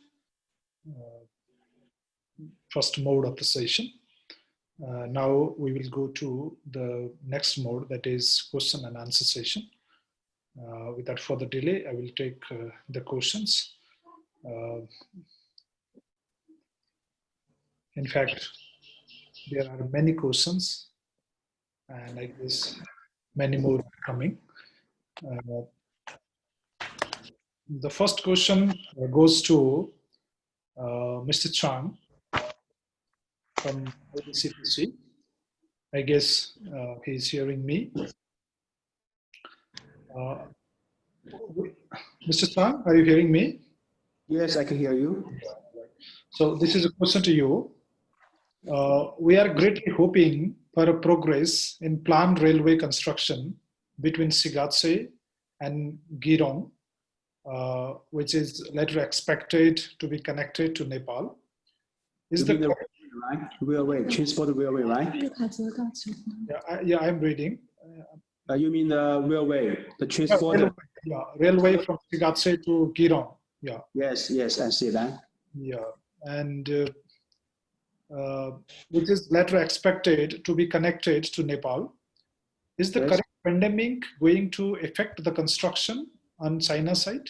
mode of the session. Now we will go to the next mode, that is question and answer session. Without further delay, I will take the questions. In fact, there are many questions, and I guess many more are coming. The first question goes to Mr. Chang from CPC. I guess he's hearing me. Mr. Chang, are you hearing me? Yes, I can hear you. So this is a question to you. We are greatly hoping for a progress in planned railway construction between Sigatse and Girong, which is later expected to be connected to Nepal. Is the railway, transport railway, right? Yeah, I'm reading. You mean the railway, the transport? Yeah, railway from Sigatse to Girong. Yeah. Yes, I see that. Yeah, and which is later expected to be connected to Nepal. Is the current pandemic going to affect the construction on China's side?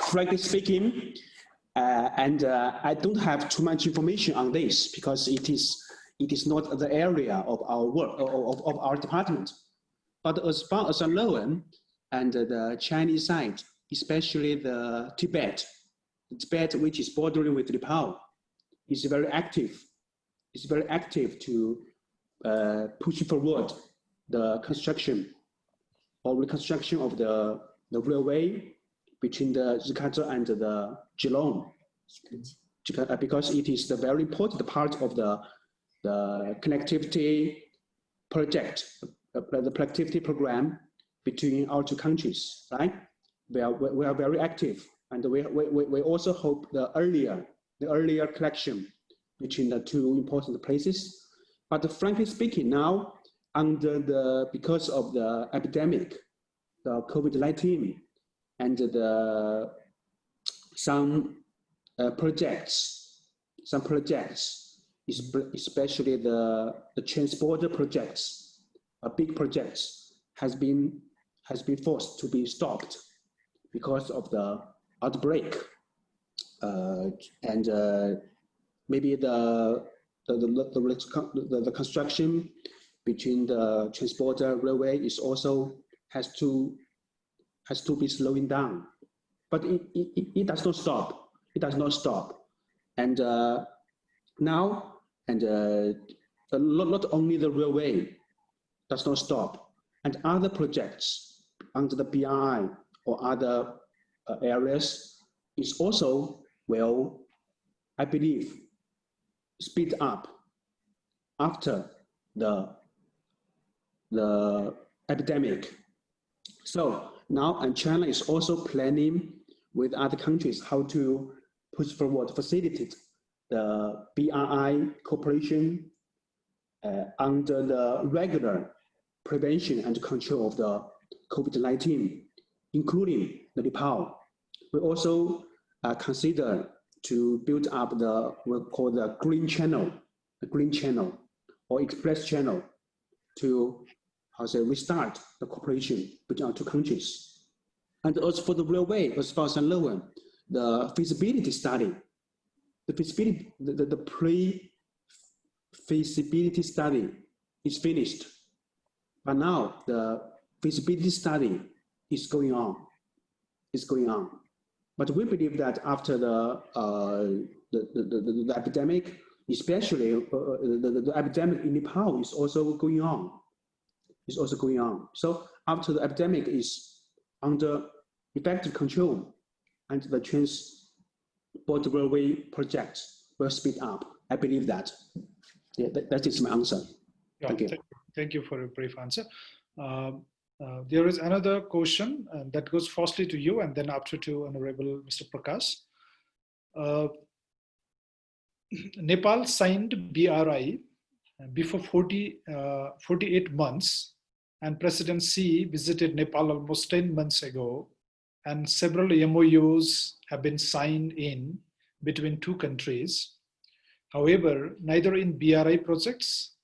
Frankly speaking, and I don't have too much information on this because it is not the area of our work of our department. But as far as I know, and the Chinese side, especially the Tibet, which is bordering with Nepal, is very active. It's very active to push forward the construction or reconstruction of the railway between the Jakarta and the Geelong, because it is the very important part of the connectivity project, the connectivity program between our two countries, right? We are very active, and we also hope the earlier connection between the two important places. But frankly speaking, now because of the epidemic, the COVID-19, and some projects, especially the transporter projects, big projects, has been forced to be stopped because of the outbreak, and maybe the construction between the transporter railway is also has to be slowing down, but it does not stop. It does not stop, and now not only the railway does not stop, and other projects under the BRI or other areas is also will, I believe, speed up after the epidemic. So now, and China is also planning with other countries how to push forward, facilitate the BRI cooperation under the regular prevention and control of the COVID-19, including the Nepal. We also consider to build up the what we call the green channel or express channel to restart the cooperation between our two countries. And also for the railway, as far as I know, the feasibility study, the pre-feasibility study is finished, but now the feasibility study is going on. But we believe that after the epidemic, especially the epidemic in Nepal is also going on. So after the epidemic is under effective control, and the trans-border railway projects will speed up. I believe that. Yeah, that is my answer. Yeah, thank you. Thank you for a brief answer. There is another question that goes firstly to you and then after to Honorable Mr. Prakash. Nepal signed BRI before 48 months, and President Xi visited Nepal almost 10 months ago, and several MOUs have been signed in between two countries. However, neither in BRI projects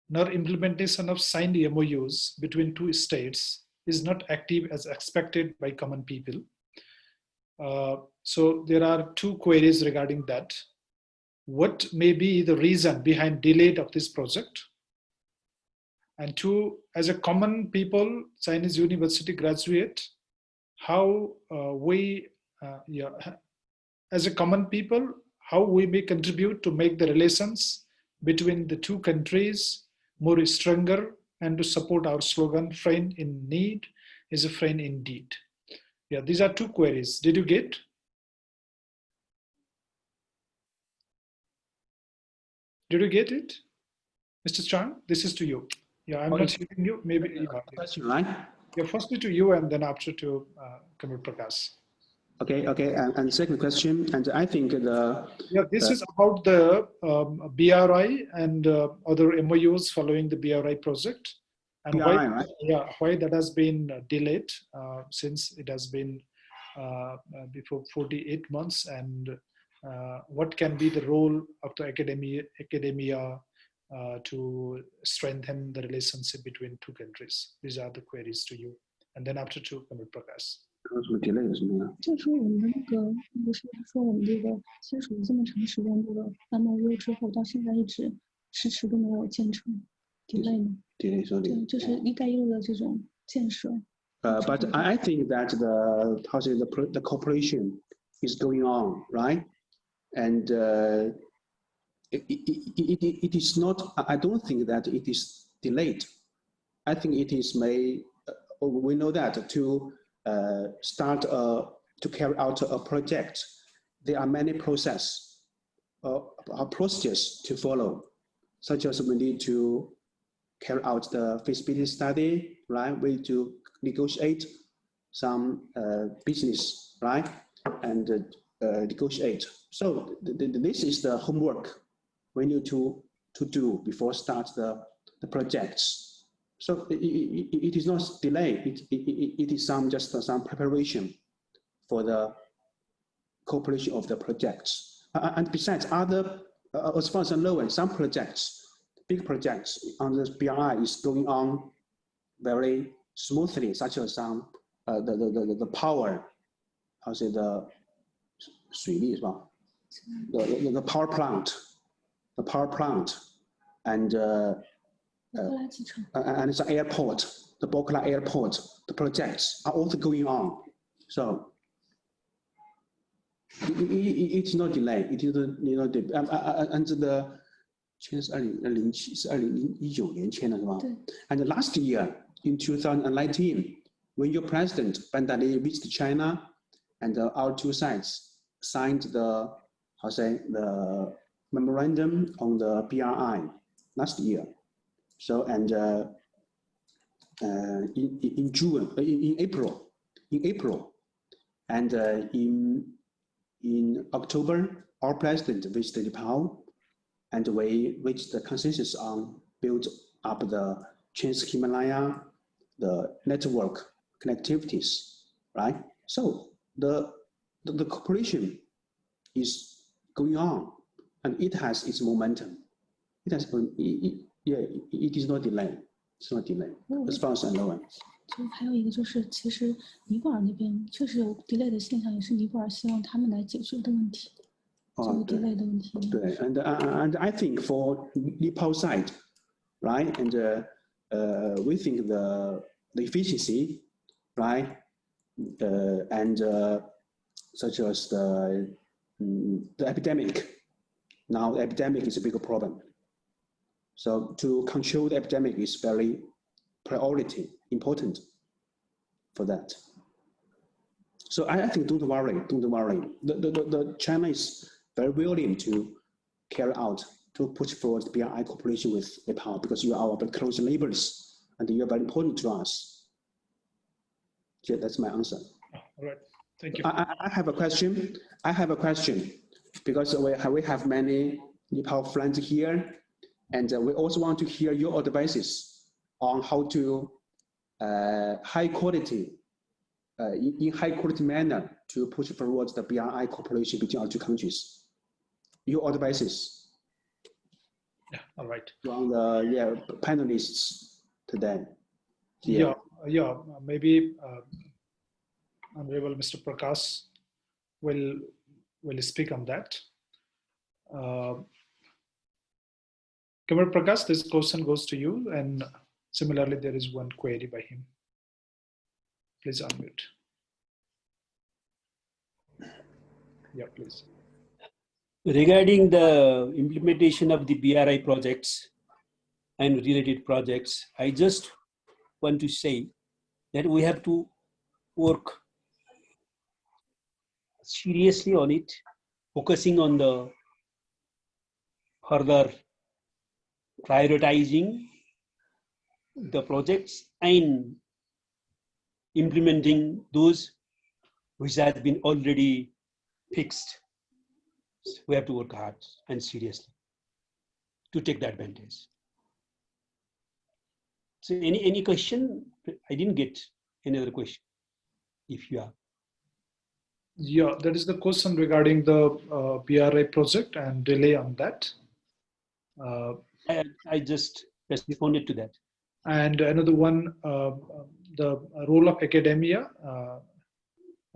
nor implementation of signed MOUs between two states is not active as expected by common people. So there are two queries regarding that. What may be the reason behind delay of this project? And two, as a common people, Chinese university graduate, how as a common people, how we may contribute to make the relations between the two countries more stronger and to support our slogan, friend in need is a friend indeed. Yeah, these are two queries. Did you get? Did you get it? Mr. Chang, this is to you. Yeah, I'm not hearing you. Maybe. Question, right? Yeah, firstly to you and then after to Kamil Prakash. Okay. And second question, and I think this is about the BRI and other MOUs following the BRI project, and BRI, why, right? why that has been delayed since it has been before 48 months, and what can be the role of the academia to strengthen the relationship between two countries. These are the queries to you, and then after to Kamil Prakash. 就是说我们的那个是说我们这个签署了这么长时间这个 MOU 之后，到现在一直迟迟都没有建成 delay 呢？ delay， 对，就是一带一路的这种建设。But I think that the cooperation is going on, right? And it is not. I don't think that it is delayed. I think it is made. We know that to start to carry out a project, there are many procedures to follow, such as we need to carry out the feasibility study, right? We need to negotiate some business, right? And negotiate. So this is the homework we need to do before start the projects. So it is not delay. It is just some preparation for the cooperation of the projects. And besides, other as far as I know, some projects, big projects on the BRI is going on very smoothly, such as some the power, how say the 水利是吧? The power plant, and it's an airport, the Bokla airport, the projects are also going on. So it's not delay. It is not delay. And the 签是2017是2019年签的是吧? And last year in 2019, when your president, Bandali, visited China, and our two sides signed the, the memorandum on the BRI last year. So, and in June, in April, and in October, our president visited Nepal, and we reached the consensus on build up the Trans-Himalaya, the network connectivities, right? So the cooperation is going on, and it has its momentum. It has, it is not delay. It's not delay, as far as I know. 就还有一个就是，其实尼泊尔那边确实有 delay 的现象，也是尼泊尔希望他们来解决的问题。这个 delay 的问题。对 and I think for Nepal side, right, and we think the efficiency, right, and such as the epidemic. Now the epidemic is a bigger problem. So to control the epidemic is very priority, important for that. So I think don't worry. The China is very willing to carry out, to push forward the BRI cooperation with Nepal because you are our very close neighbors and you are very important to us. Yeah, that's my answer. All right, thank you. I have a question. Because we have many Nepal friends here, and we also want to hear your advices on how to in high quality manner to push forward the BRI cooperation between our two countries. Your advices. Yeah, all right. From the panelists today. Yeah, maybe Honorable Mr. Prakash will speak on that. Kamar Prakash, this question goes to you, and similarly, there is one query by him. Please unmute. Yeah, please. Regarding the implementation of the BRI projects and related projects, I just want to say that we have to work seriously on it, focusing on the further prioritizing the projects and implementing those which have been already fixed. We have to work hard and seriously to take the advantage. So any question? I didn't get any other question. If you have. Yeah, that is the question regarding the BRI project and delay on that. I just responded to that. And another one, the role of academia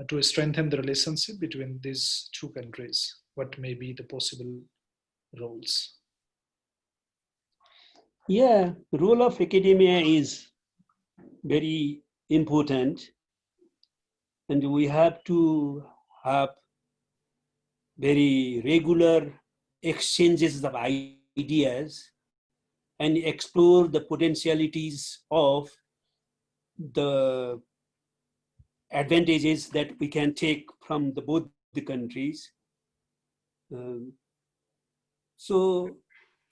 to strengthen the relationship between these two countries. What may be the possible roles? Yeah, the role of academia is very important, and we have to have very regular exchanges of ideas and explore the potentialities of the advantages that we can take from both the countries. So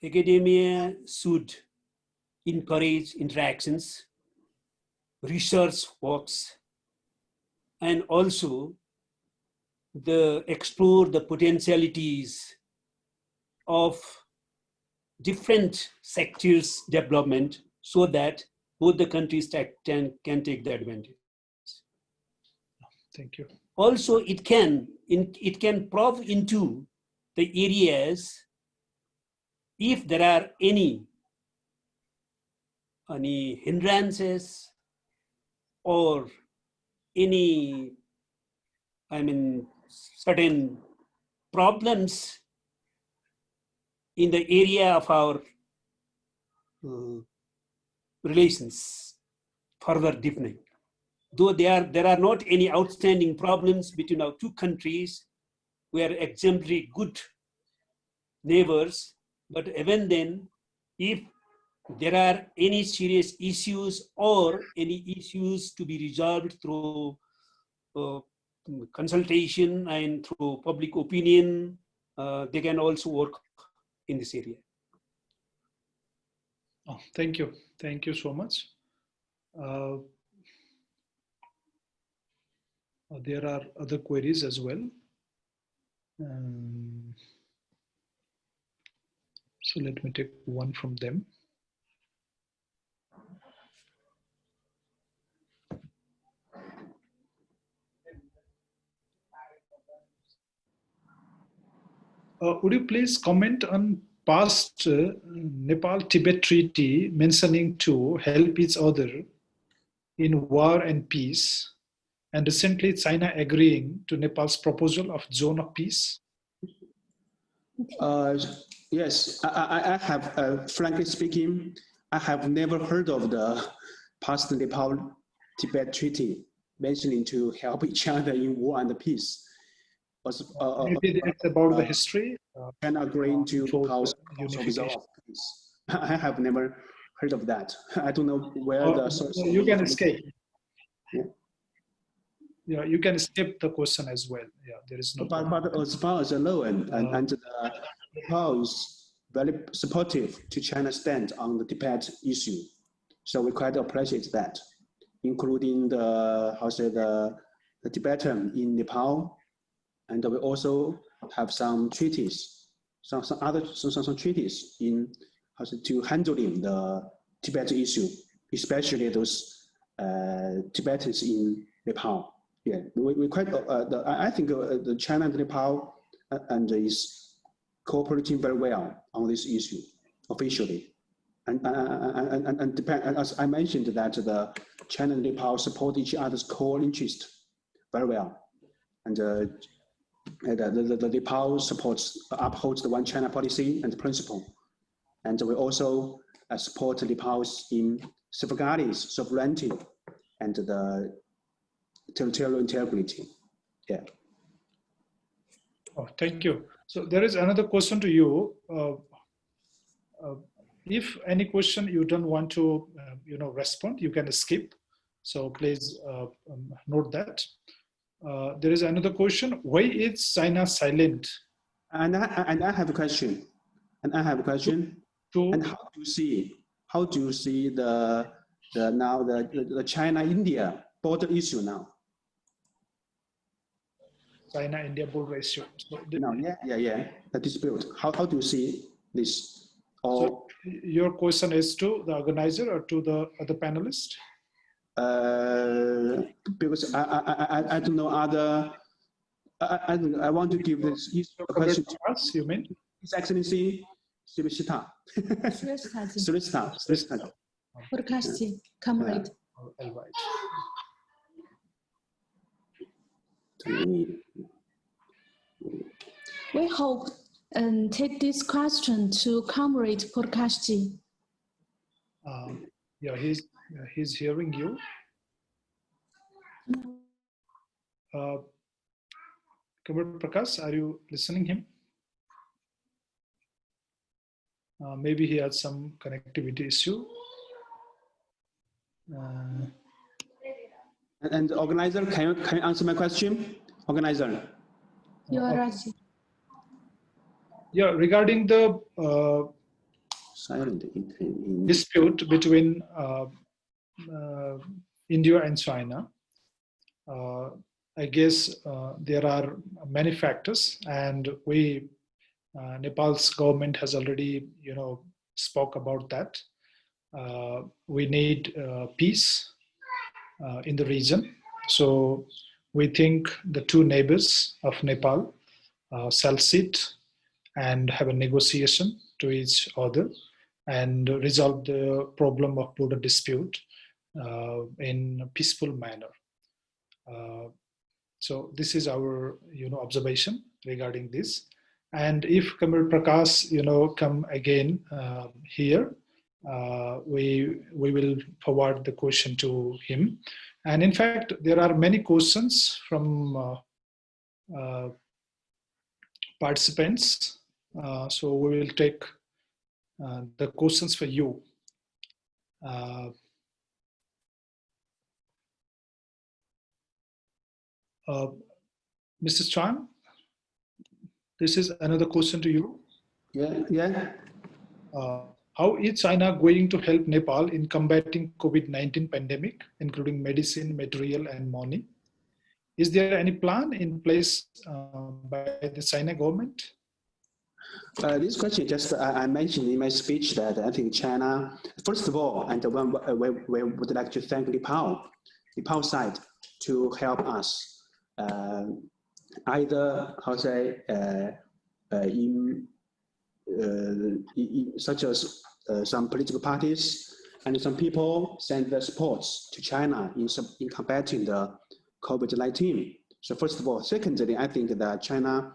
academia should encourage interactions, research works, and also explore the potentialities of different sectors development so that both the countries can take the advantage. Thank you. Also, it can probe into the areas if there are any hindrances or any, certain problems in the area of our relations further deepening. Though there are not any outstanding problems between our two countries, we are exemplary good neighbors, but even then, if there are any serious issues or any issues to be resolved through consultation and through public opinion, they can also work in this area. Oh, thank you. Thank you so much. There are other queries as well. So let me take one from them. Would you please comment on past Nepal-Tibet treaty mentioning to help each other in war and peace, and recently China agreeing to Nepal's proposal of zone of peace? Yes, I have, frankly speaking, I have never heard of the past Nepal-Tibet treaty mentioning to help each other in war and peace. Maybe it's about the history. And agreeing to Nepal's unification. of peace. I have never heard of that. I don't know where the source. You can escape. Yeah. Yeah, you can skip the question as well. Yeah, there is no. But as far as the law and Nepal is very supportive to China's stand on the Tibet issue, so we quite appreciate that, including the Tibetan in Nepal, and we also have some treaties, some treaties in to handling the Tibet issue, especially those Tibetans in Nepal. Yeah, we quite. I think the China and Nepal and is cooperating very well on this issue officially, and as I mentioned that the China and Nepal support each other's core interest very well, and the Nepal upholds the one China policy and principle, and we also support Nepal's in safeguarding sovereignty and the territorial integrity. Yeah. Oh, thank you. So there is another question to you. If any question you don't want to, respond, you can skip. So please note that. There is another question. Why is China silent? And I have a question. And how do you see the China-India border issue now? China-India border issue. So the dispute. How do you see this? So your question is to the organizer or to the other panelist? Because I don't know other. I want to give this question to us. You mean? His Excellency Shrestha. Podcast, comrade. We hope and take this question to Comrade Prakash. Yeah, he's hearing you. Comrade Prakash, are you listening him? Maybe he has some connectivity issue. And the organizer, can you answer my question? Organizer. You are right. Yeah, regarding the dispute between India and China, I guess there are many factors, and Nepal's government has already, spoke about that. We need peace in the region. So we think the two neighbors of Nepal shall sit and have a negotiation to each other and resolve the problem of border dispute in a peaceful manner. So this is our, observation regarding this. And if Comrade Prakash, come again here, we will forward the question to him. And in fact, there are many questions from participants. So we will take the questions for you. Mr. Chuang, this is another question to you. Yeah. How is China going to help Nepal in combating COVID-19 pandemic, including medicine, material, and money? Is there any plan in place by the China government? This question just I mentioned in my speech that I think China, first of all, and we would like to thank Nepal side to help us either such as some political parties and some people send their supports to China in combating the COVID-19. So first of all, secondly, I think that China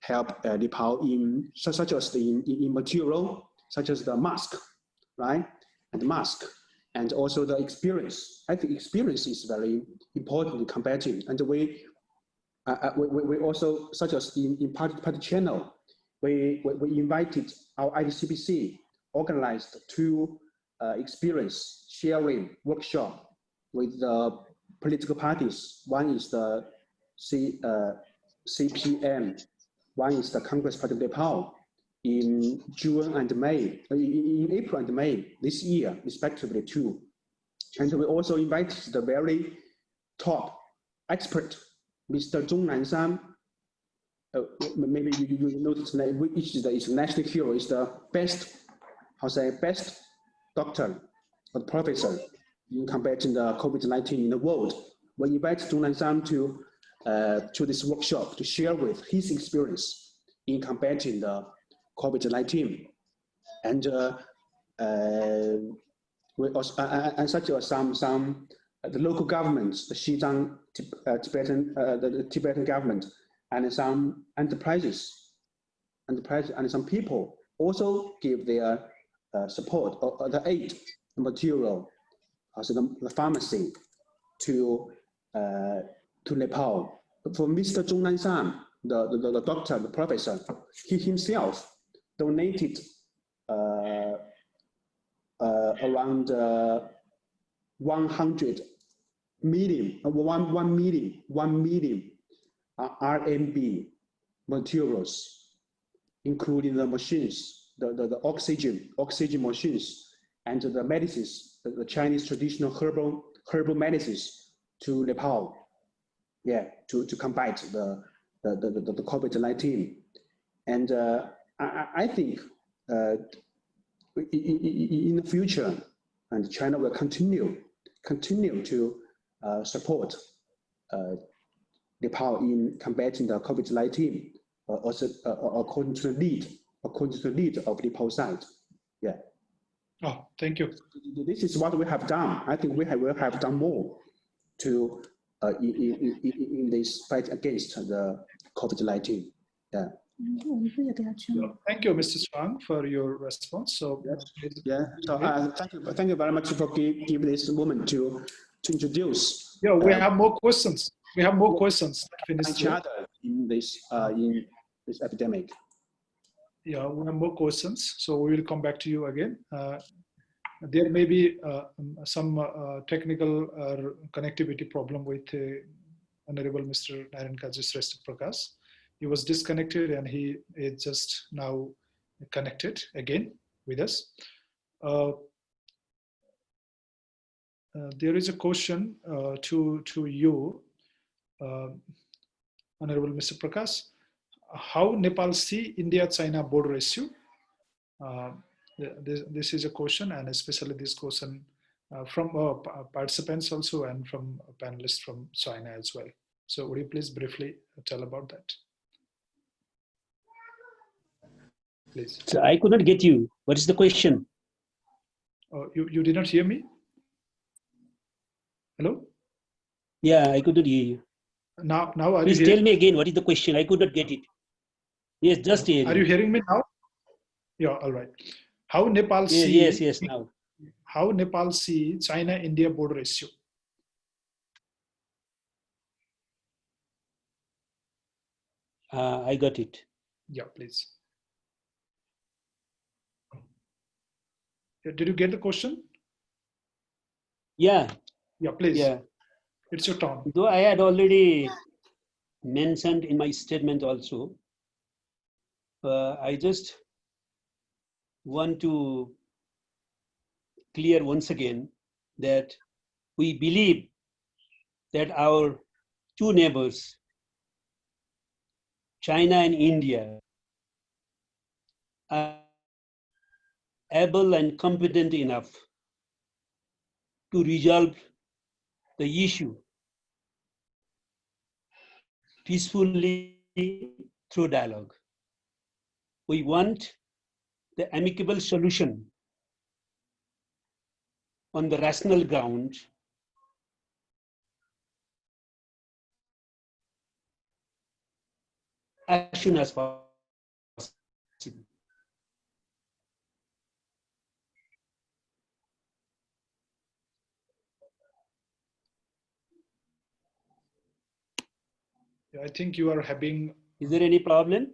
help Nepal in such as in material, such as the mask, right? And the mask, and also the experience. I think experience is very important in combating. And we also, such as in party channel, we invited our IDCBC, organized 2 experience sharing workshop with the political parties. One is the CPM, one is the Congress Party of Nepal in June and May, in April and May this year, respectively, too. And we also invited the very top expert, Mr. Zhong Nanshan. Maybe you notice that which is the national hero, is the best doctor or professor in combating the COVID-19 in the world. We invite Zhong Nanshan to this workshop to share with his experience in combating the COVID-19. And we also, and such as some the local governments, the Xizang the Tibetan government, and some enterprises and some people also give their support or the aid, the material, also the pharmacy to Nepal. For Mr. Zhong Nanshan, the doctor, the professor, he himself donated around 100 million, 1 million RMB materials, including the machines, the oxygen machines, and the medicines, the Chinese traditional herbal medicines to Nepal, to combat the COVID-19. And I think in the future, and China will continue to support Nepal in combating the COVID-19, also according to the lead of Nepal side. Yeah. Oh, thank you. This is what we have done. I think we will have done more to in this fight against the COVID-19. Yeah. Thank you, Mr. Chuang, for your response. So So thank you very much for giving this moment to introduce. Yeah, we have more questions. We have more questions. Each other in this epidemic. Yeah, we have more questions. So we will come back to you again. There may be some technical connectivity problem with Honorable Mr. Narayan Kaji Shrestha Prakash. He was disconnected and he is just now connected again with us. There is a question to you, Honorable Mr. Prakash. How Nepal see India-China border issue? This is a question, and especially this question from participants also and from panelists from China as well. So would you please briefly tell about that? Please. So I could not get you. What is the question? You did not hear me? Hello? Yeah, I could not hear you. Now are please you tell me again, what is the question? I could not get it. Yes, just hear. Are you hearing me now? Yeah, all right. How Nepal see? Yes, now. How Nepal see China-India border issue? I got it. Yeah, please. Did you get the question? Yeah, Yeah, please. yeah. It's your turn. Though I had already mentioned in my statement also, I just want to clear once again that we believe that our two neighbors, China and India, are able and competent enough to resolve the issue peacefully through dialogue. We want the amicable solution on the rational ground as soon as possible. I think you are having. Is there any problem?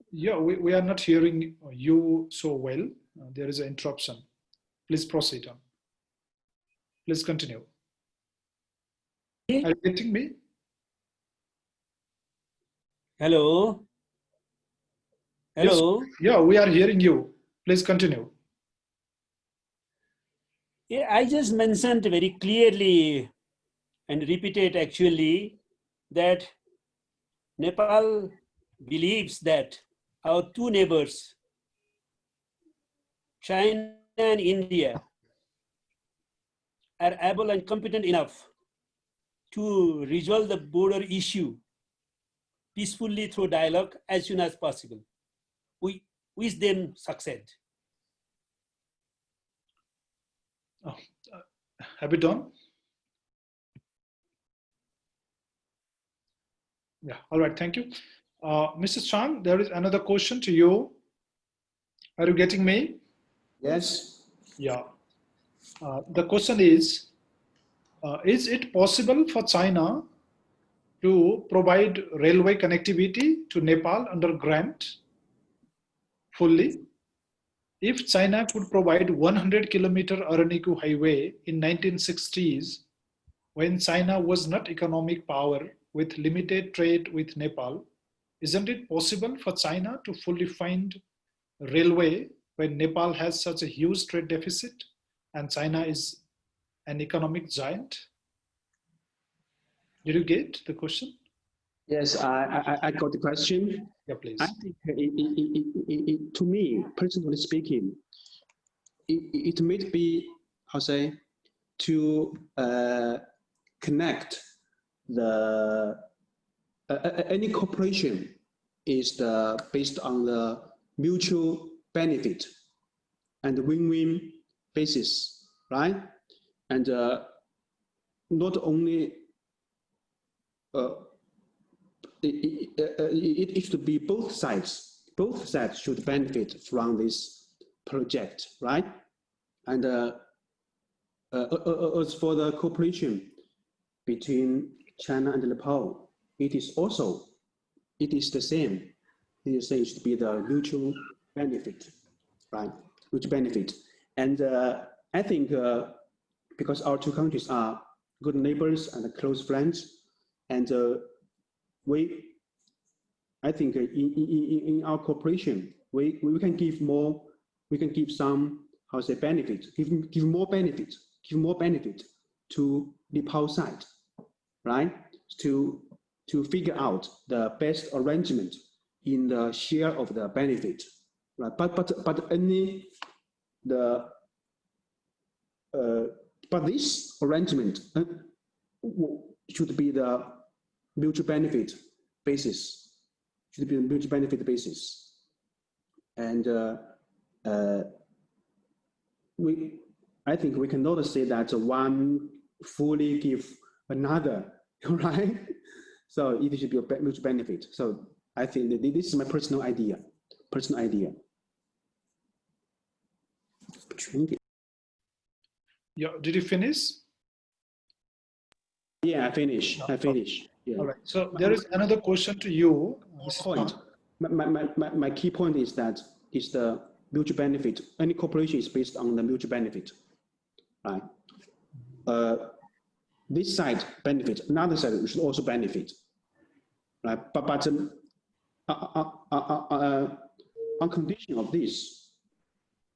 Yeah, we are not hearing you so well. There is an interruption. Please proceed on. Please continue. Are you getting me? Hello? Hello? Yes. Yeah, we are hearing you. Please continue. Yeah, I just mentioned very clearly and repeated actually that Nepal believes that our two neighbors, China and India, are able and competent enough to resolve the border issue peacefully through dialogue as soon as possible. We wish them success. Oh, have you done? Yeah, all right, thank you. Mrs. Chang, there is another question to you. Are you getting me? Yes. Yeah. The question is it possible for China to provide railway connectivity to Nepal under grant fully? If China could provide 100-kilometer Araniku highway in 1960s, when China was not economic power with limited trade with Nepal, isn't it possible for China to fully fund railway when Nepal has such a huge trade deficit and China is an economic giant? Did you get the question? Yes, I got the question. Yeah, please. I think to me, personally speaking, it may be, how say, to connect the any cooperation is based on the mutual benefit and win-win basis, right? And not only it should be both sides. Both sides should benefit from this project, right? And as for the cooperation between China and Nepal, it is the same. It should be the mutual benefit, right? Mutual benefit. And I think because our two countries are good neighbors and close friends, and I think in our cooperation, we can give more, we can give some, how to say, benefit, give more benefit to Nepal side, right? To figure out the best arrangement in the share of the benefit, right? But this arrangement should be the mutual benefit basis. Should be the mutual benefit basis, and I think we cannot say that one fully give another, right? So it should be a mutual benefit. So I think that this is my personal idea. Yeah, did you finish? Yeah, I finish. Yeah. All right. So there is another question to you. My key point is that mutual benefit. Any cooperation is based on the mutual benefit, right? This side benefit, another side should also benefit, right? But on condition of this,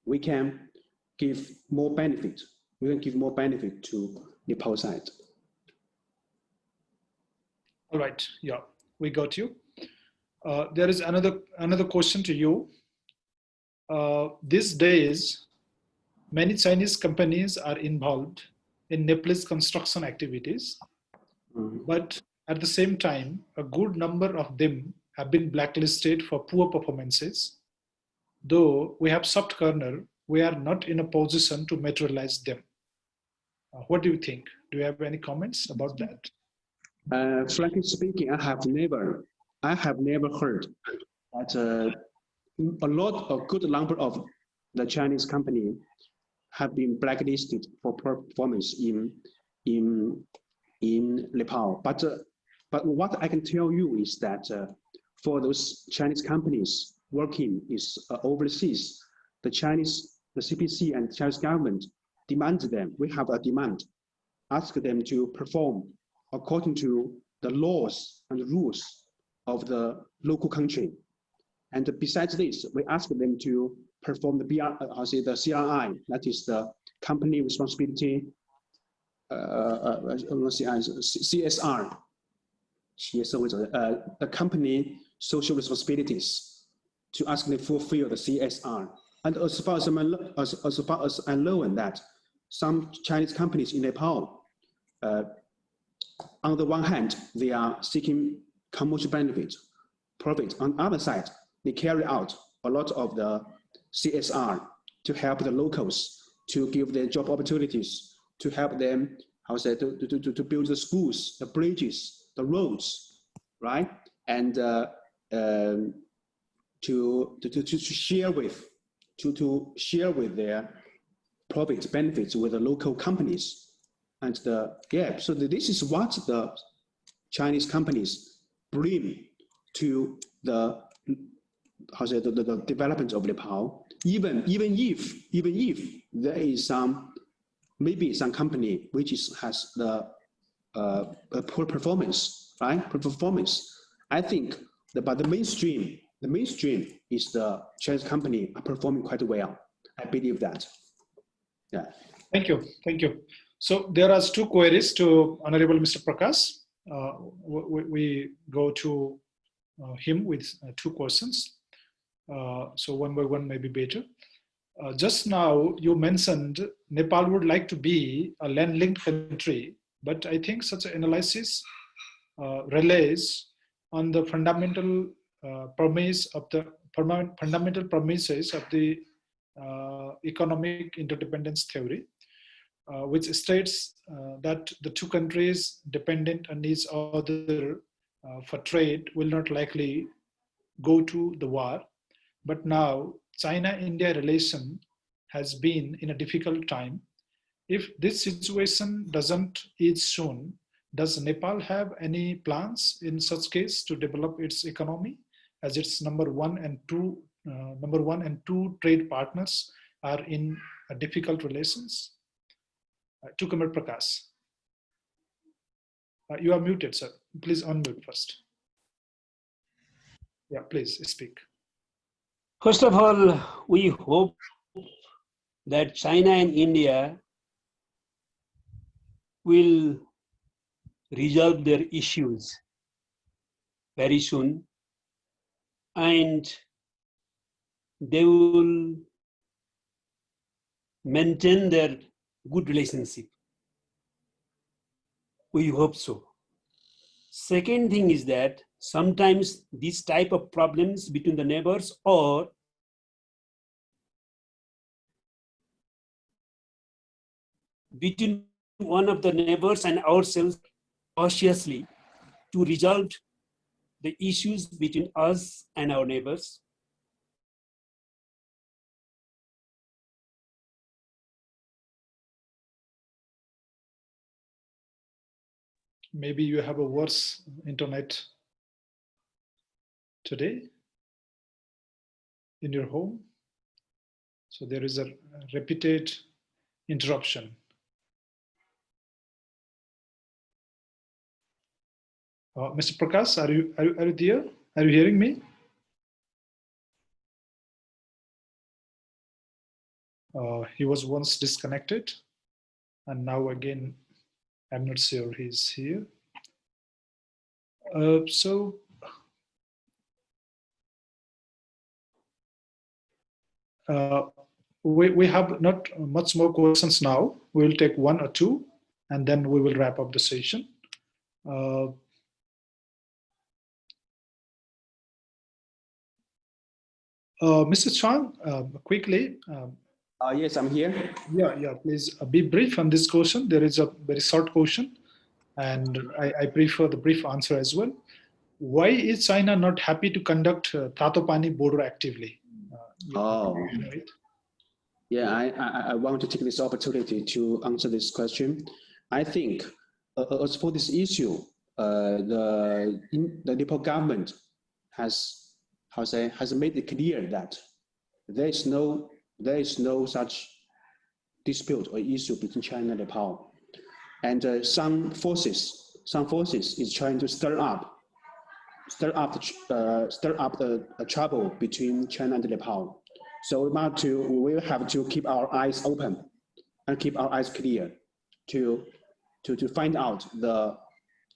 we can give more benefit. We can give more benefit to Nepal side. All right, yeah, we got you. There is another question to you. These days, many Chinese companies are involved in Nepalese construction activities, but at the same time, a good number of them have been blacklisted for poor performances. Though we have soft corner, we are not in a position to materialize them. What do you think? Do you have any comments about that? Frankly speaking, I have never heard that a good number of the Chinese company have been blacklisted for poor performance in Nepal. But what I can tell you is that for those Chinese companies working overseas, the CPC and Chinese government demand them. We have a demand, ask them to perform according to the laws and rules of the local country. And besides this, we ask them to perform the CRI, that is the company responsibility, CSR, the company social responsibilities, to ask them to fulfill the CSR. And as far as I learned that some Chinese companies in Nepal, on the one hand, they are seeking commercial benefit, profit. On the other side, they carry out a lot of the CSR to help the locals, to give them job opportunities, to help them, to build the schools, the bridges, the roads, right? And to share with their profit benefits with the local companies. And so this is what the Chinese companies bring to the development of Nepal. Even if there is maybe some company which has the poor performance, right? Poor performance. I think but the mainstream is the Chinese company are performing quite well. I believe that. Yeah. Thank you. So there are two queries to Honorable Mr. Prakash. We go to him with two questions. So one by one may be better. Just now you mentioned Nepal would like to be a land-linked country, but I think such an analysis relies on the fundamental promises of the economic interdependence theory, which states that the two countries dependent on each other for trade will not likely go to the war. But now China-India relation has been in a difficult time. If this situation doesn't ease soon, does Nepal have any plans in such case to develop its economy, as its number one and two trade partners are in difficult relations? To Comrade Prakash. You are muted, sir. Please unmute first. Yeah, please speak. First of all, we hope that China and India will resolve their issues very soon, and they will maintain their good relationship. We hope so. Second thing is that sometimes these type of problems between the neighbors or between one of the neighbors and ourselves cautiously to resolve the issues between us and our neighbors. Maybe you have a worse internet today in your home. So there is a repeated interruption. Mr. Prakash, are you there? Are you hearing me? He was once disconnected, and now again, I'm not sure he's here. We have not much more questions now. We'll take one or two, and then we will wrap up the session. Mr. Chuan, quickly. Yes, I'm here. Yeah, please be brief on this question. There is a very short question, and I prefer the brief answer as well. Why is China not happy to conduct Tatopani border actively? Yeah, I want to take this opportunity to answer this question. I think as for this issue, the Nepal government has made it clear that there is no such dispute or issue between China and Nepal, and some forces is trying to stir up the trouble between China and Nepal. So we will have to keep our eyes open and keep our eyes clear to find out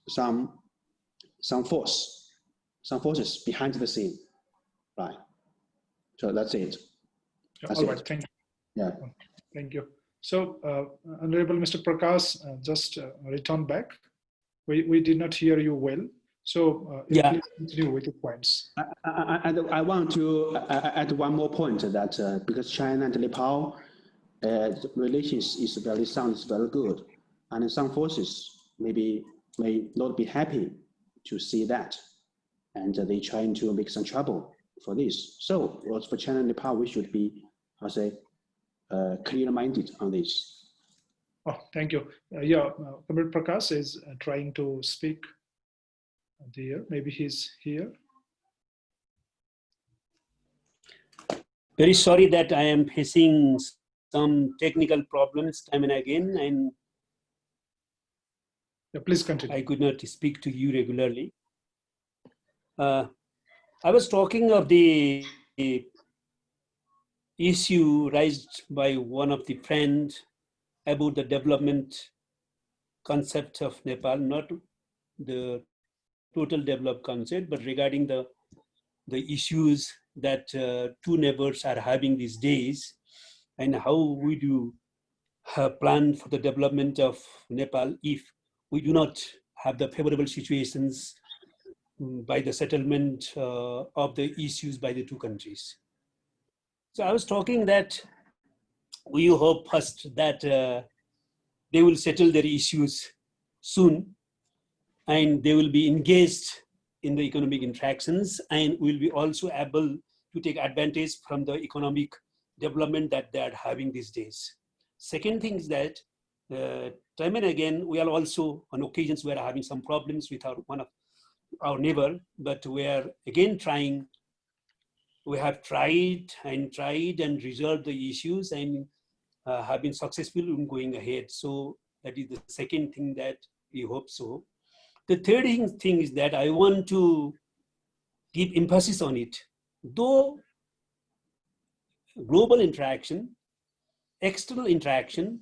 some forces behind the scene, right? So that's it. All right, thank you. Yeah. Thank you. So, Honorable Mr. Prakash, just return back. We did not hear you well. So, please continue with your points. I want to add one more point that because China and Nepal relations is very sound, is very good, and some forces may not be happy to see that, and they trying to make some trouble for this. So, also for China and Nepal, we should be, clear-minded on this. Oh, thank you. Comrade Prakash is trying to speak there. Maybe he's here. Very sorry that I am facing some technical problems time and again, and please continue. I could not speak to you regularly. I was talking of the issue raised by one of the friends about the development concept of Nepal, not the total developed concept, but regarding the issues that two neighbors are having these days, and how would you plan for the development of Nepal if we do not have the favorable situations by the settlement of the issues by the two countries. So I was talking that we hope first that they will settle their issues soon, and they will be engaged in the economic interactions, and will be also able to take advantage from the economic development that they are having these days. Second thing is that time and again, we are also on occasions we are having some problems with one of our neighbor, but we are again trying. We have tried and resolved the issues and have been successful in going ahead. So that is the second thing that we hope so. The third thing is that I want to give emphasis on it. Though global interaction, external interaction,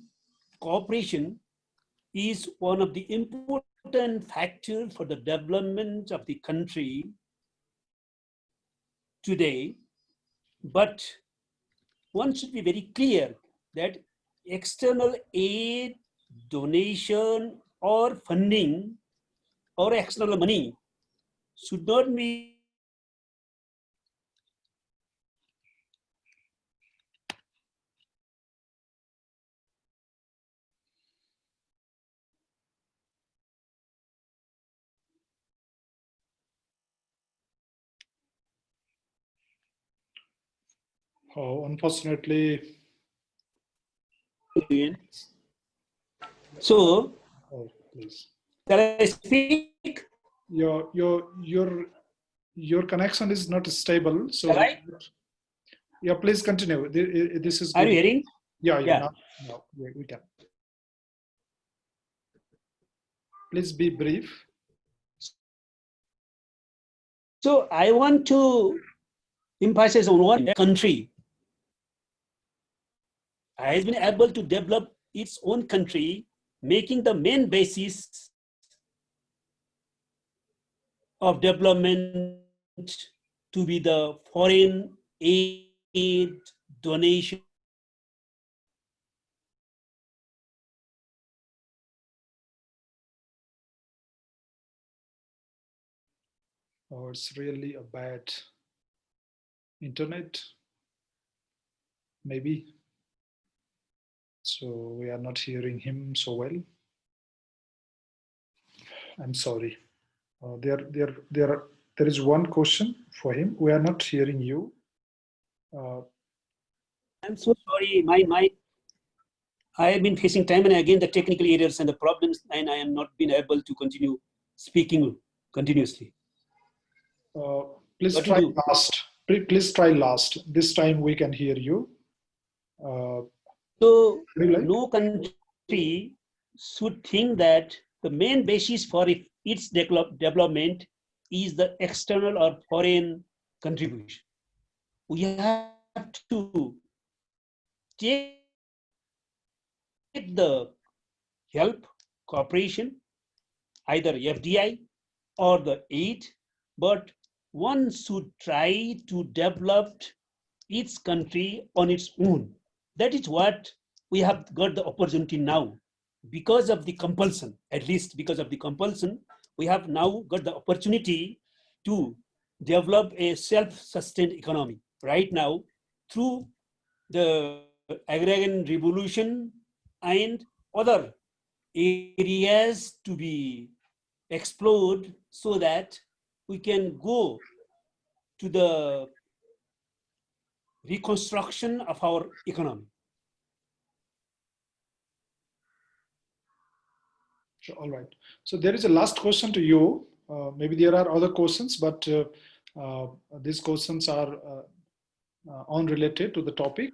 cooperation is one of the important factors for the development of the country today, but one should be very clear that external aid, donation, or funding, or external money should not be unfortunately. So, please. Shall I speak? Your connection is not stable. So Yeah, please continue. This is Are good. you hearing? Yeah, Yeah. now we can. Please be brief. So I want to emphasize on one country has been able to develop its own country, making the main basis of development to be the foreign aid, donation. Oh, it's really a bad internet, maybe. So we are not hearing him so well. I'm sorry. There is one question for him. We are not hearing you. I'm so sorry. I have been facing time and again the technical errors and the problems, and I am not been able to continue speaking continuously. Please What to try do? last. Please try last. This time we can hear you. So Like? no country should think that the main basis for its development is the external or foreign contribution. We have to take the help, cooperation, either FDI or the aid, but one should try to develop its country on its own. That is what we have got the opportunity now. Because of the compulsion, at least because of the compulsion, we have now got the opportunity to develop a self-sustained economy. Right now, through the agrarian revolution and other areas to be explored so that we can go to the reconstruction of our economy. Sure, all right. So there is a last question to you. Maybe there are other questions, but these questions are unrelated to the topic,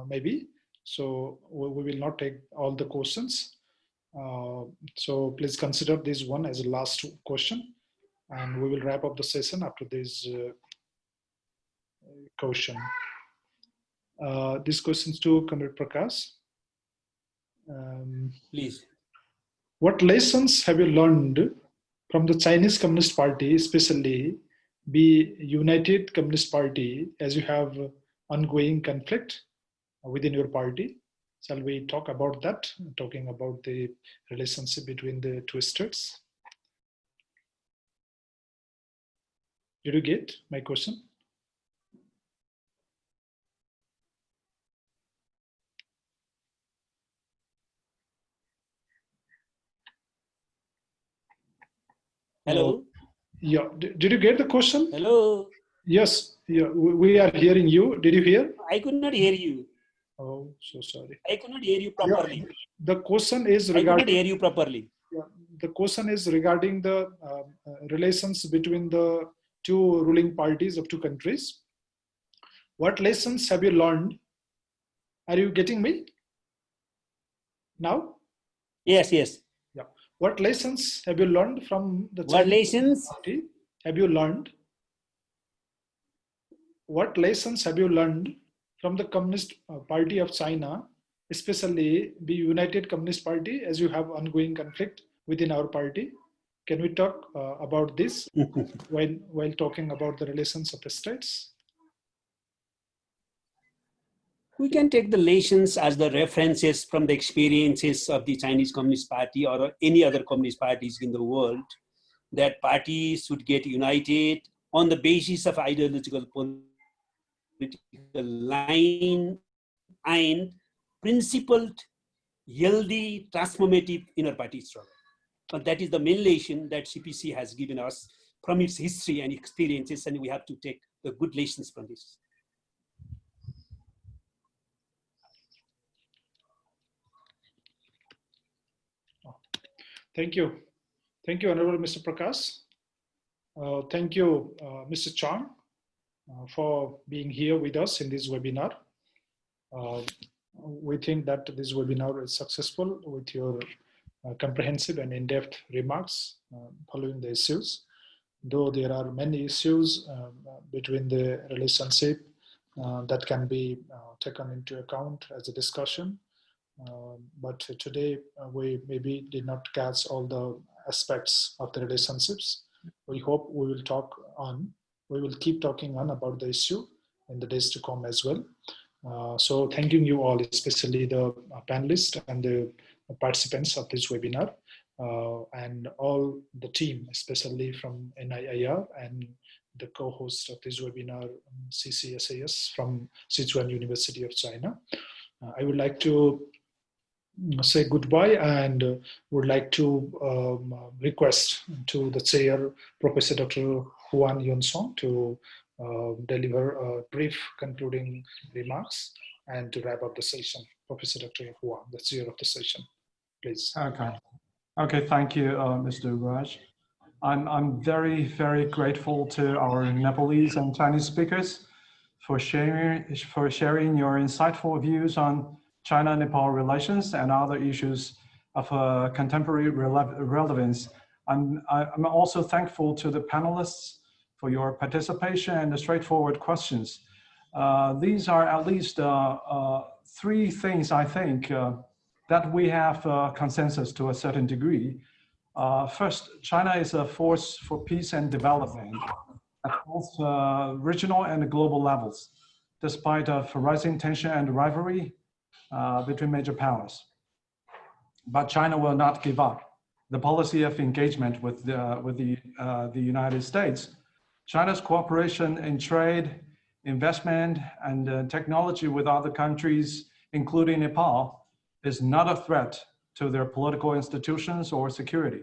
maybe. So we will not take all the questions. So please consider this one as a last question, and we will wrap up the session after this question. This question is to Comrade Prakash. Please. What lessons have you learned from the Chinese Communist Party, especially the United Communist Party, as you have ongoing conflict within your party? Shall we talk about that, talking about the relationship between the two states? Did you get my question? Hello? Yeah, did you get the question? Hello? Yes, yeah, we are hearing you. Did you hear? I could not hear you. Oh, so sorry. I could not hear you properly. Yeah, the question is I could not regarding. hear you properly. Yeah, the question is regarding the relations between the two ruling parties of two countries. What lessons have you learned? Are you getting me now? Yes, yes. Yeah. What lessons have you learned from the What Chinese lessons? party? Have you learned? What lessons have you learned from the Communist Party of China, especially the United Communist Party, as you have ongoing conflict within our party? Can we talk about this while talking about the relations of the states? We can take the lessons as the references from the experiences of the Chinese Communist Party or any other communist parties in the world, that parties should get united on the basis of ideological political line and principled, healthy, transformative inner party struggle. But that is the main lesson that CPC has given us from its history and experiences, and we have to take the good lessons from this. Thank you. Thank you, Honorable Mr. Prakash. Thank you, Mr. Chang. for being here with us in this webinar. We think that this webinar is successful with your comprehensive and in-depth remarks following the issues. Though there are many issues between the relationship that can be taken into account as a discussion. But today we maybe did not catch all the aspects of the relationships. We hope we will keep talking on about the issue in the days to come as well. So thanking you all, especially the panelists and the participants of this webinar, and all the team, especially from NIIR and the co-host of this webinar, CCSAS from Sichuan University of China. I would like to say goodbye and would like to request to the chair, Professor Dr. Huan Yun-song, to deliver a brief concluding remarks and to wrap up the session. Professor Dr. Huan, the chair of the session, please. Okay, thank you, Mr. Raj. I'm very, very grateful to our Nepalese and Chinese speakers for sharing your insightful views on China-Nepal relations and other issues of contemporary relevance. I'm also thankful to the panelists for your participation and the straightforward questions. These are at least three things, I think, that we have consensus to a certain degree. First, China is a force for peace and development at both regional and global levels, despite of rising tension and rivalry between major powers. But China will not give up the policy of engagement with the United States. China's cooperation in trade, investment, and technology with other countries, including Nepal, is not a threat to their political institutions or security.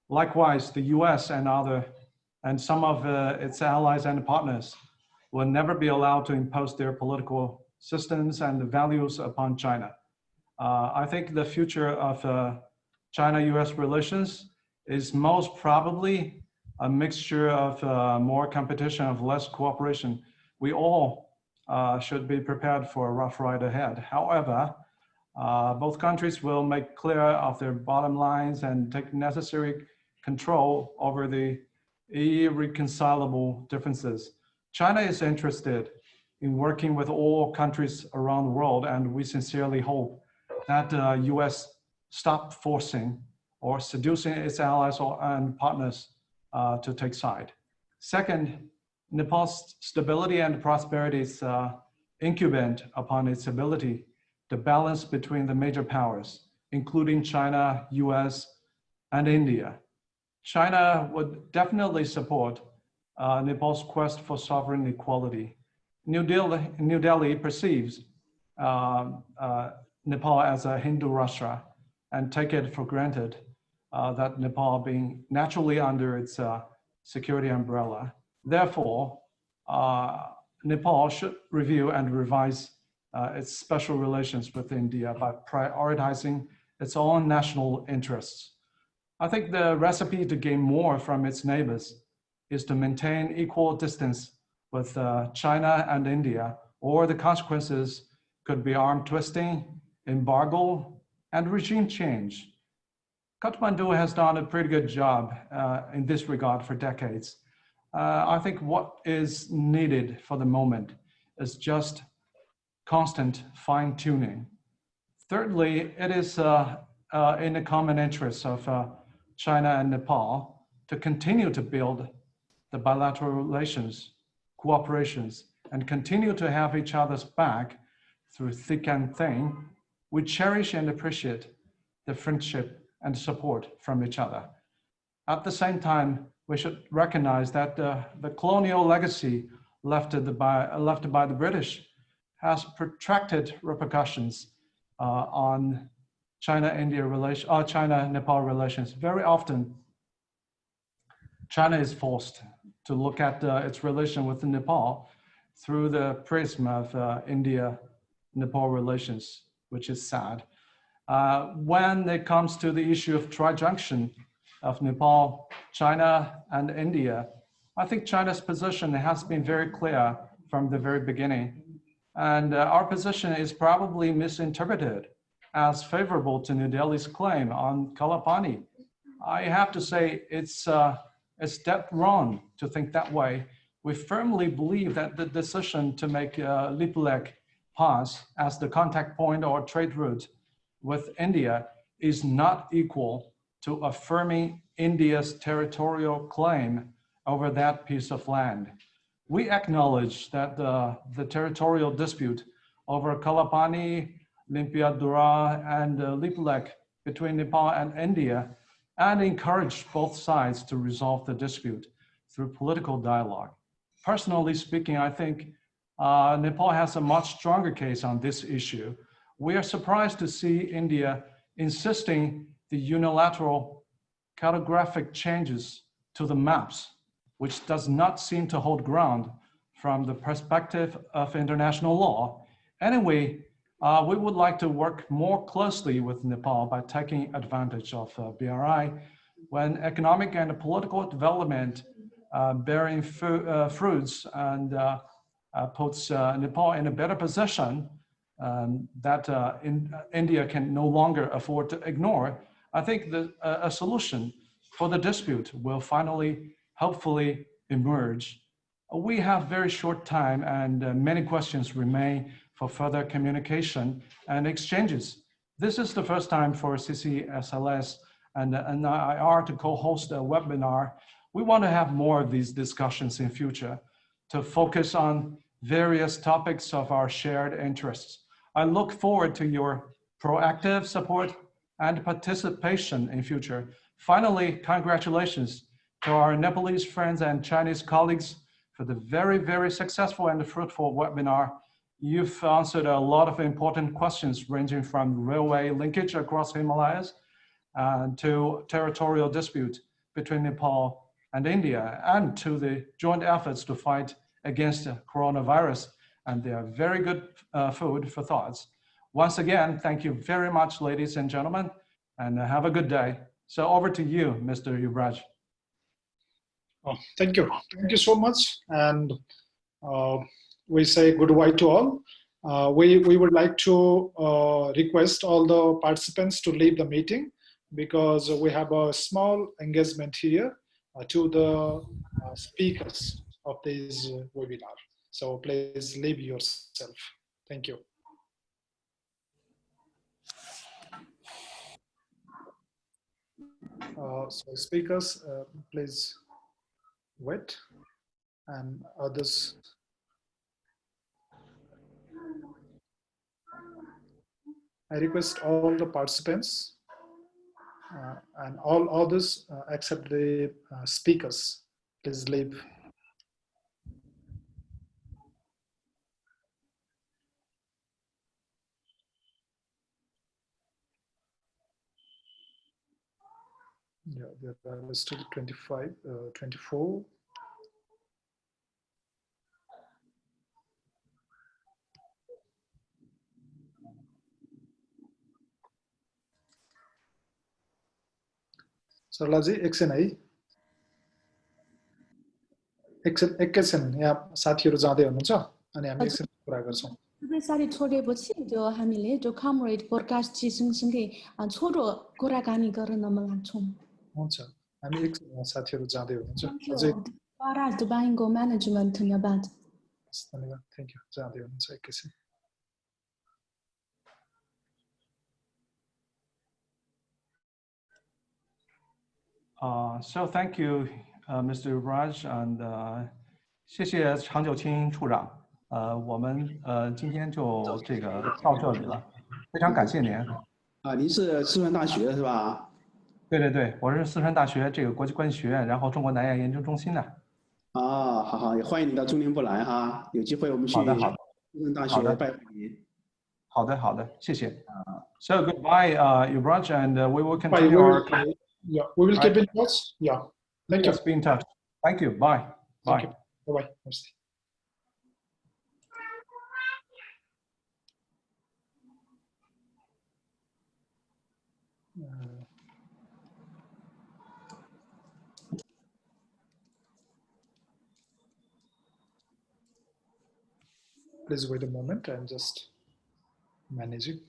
Likewise, the US and some of its allies and partners will never be allowed to impose their political systems and values upon China. I think the future of China-US relations is most probably a mixture of more competition, of less cooperation. We all should be prepared for a rough ride ahead. However, both countries will make clear of their bottom lines and take necessary control over the irreconcilable differences. China is interested in working with all countries around the world, and we sincerely hope that the US stop forcing or seducing its allies and partners to take side. Second, Nepal's stability and prosperity is incumbent upon its ability to balance between the major powers, including China, US, and India. China would definitely support Nepal's quest for sovereign equality. New Delhi perceives Nepal as a Hindu Rashtra and take it for granted that Nepal being naturally under its security umbrella. Therefore, Nepal should review and revise its special relations with India by prioritizing its own national interests. I think the recipe to gain more from its neighbors is to maintain equal distance with China and India, or the consequences could be arm twisting, embargo, and regime change. Kathmandu has done a pretty good job in this regard for decades. I think what is needed for the moment is just constant fine-tuning. Thirdly, it is in the common interests of China and Nepal to continue to build the bilateral relations, cooperations, and continue to have each other's back through thick and thin. We cherish and appreciate the friendship and support from each other. At the same time, we should recognize that the colonial legacy left by the British has protracted repercussions on China-Nepal relations. Very often, China is forced to look at its relation with Nepal through the prism of India-Nepal relations, which is sad. When it comes to the issue of trijunction of Nepal, China, and India, I think China's position has been very clear from the very beginning. And our position is probably misinterpreted as favorable to New Delhi's claim on Kalapani. I have to say it's dead wrong to think that way. We firmly believe that the decision to make Lipulekh Pass as the contact point or trade route with India is not equal to affirming India's territorial claim over that piece of land. We acknowledge that the territorial dispute over Kalapani, Limpiadura, and Lipulekh between Nepal and India, and encourage both sides to resolve the dispute through political dialogue. Personally speaking, I think Nepal has a much stronger case on this issue. We are surprised to see India insisting the unilateral cartographic changes to the maps, which does not seem to hold ground from the perspective of international law. Anyway, we would like to work more closely with Nepal by taking advantage of BRI when economic and political development bearing fruits and puts Nepal in a better position that India can no longer afford to ignore. I think a solution for the dispute will finally, hopefully, emerge. We have very short time and many questions remain for further communication and exchanges. This is the first time for CCSLS and NIIR to co-host a webinar. We want to have more of these discussions in future to focus on various topics of our shared interests. I look forward to your proactive support and participation in future. Finally, congratulations to our Nepalese friends and Chinese colleagues for the very, very successful and fruitful webinar. You've answered a lot of important questions ranging from railway linkage across Himalayas to territorial dispute between Nepal and India, and to the joint efforts to fight against coronavirus. And they are very good food for thoughts. Once again, thank you very much, ladies and gentlemen, and have a good day. So over to you, Mr. Yuvraj. Oh, thank you. Thank you so much. And we say goodbye to all. We would like to request all the participants to leave the meeting because we have a small engagement here to the speakers of this webinar. So please leave yourself. Thank you. So speakers, please wait, and others. I request all the participants and all others except the speakers, please leave. Yeah, there are still 25, 24. सरलाजी एकछिन है एकछिन यहाँ साथीहरु जाँदै हुनुहुन्छ अनि हामी एकछिन कुरा गर्छौं तपाईं साथी छोडेपछि त्यो हामीले जो कमरेड प्रकाश जी सँगसँगै छोटो कुराकानी गर्न मन लाग्छौं हुन्छ हामी एकछिन यहाँ साथीहरु जाँदै हुनुहुन्छ अझै पाराज दुबाईको म्यानेजमेन्ट धन्यवाद धन्यवाद थ्यांक यू जाँदै हुनुहुन्छ एकछिन So thank you, Mr. Raj, and 谢谢长久清处长。我们今天就这个到这里了，非常感谢您。您是四川大学的是吧？对对对，我是四川大学这个国际关系学院，然后中国南亚研究中心的。好好，也欢迎你到中联部来哈，有机会我们去四川大学拜会您。好的好的，谢谢。So goodbye, Yuvraj, and we will continue our. Yeah, we will keep in touch. Yeah, thank you. Let's be in touch. Thank you. Bye. Bye. Thank you. Bye. Merci. Please wait a moment. I'm just managing.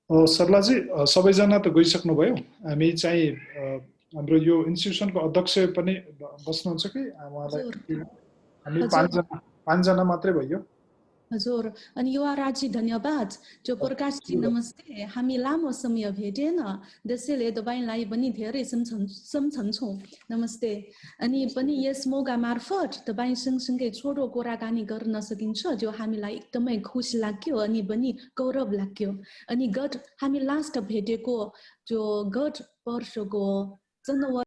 सरलाजी सबैजना त गइसक्नुभयो हामी चाहिँ हाम्रो यो इन्स्टिट्युसनको अध्यक्ष पनि बस्नुहुन्छ कि उहाँलाई हामी पाँचजना मात्रै भयो हजुर अनि युवराजी धन्यवाद जो प्रकाशजी नमस्ते हामी लामो समय भेटेन त्यसैले तपाईलाई पनि धेरै सम्झन्छौँ नमस्ते अनि पनि यस मौका मार्फत तपाईं सँगसँगै छोटो कुराकानी गर्न सकिन्छ जो हामीलाई एकदमै खुसी लाग्यो अनि पनि गौरव लाग्यो अनि हामी लास्ट भेटेको जो गत वर्षको जनवरी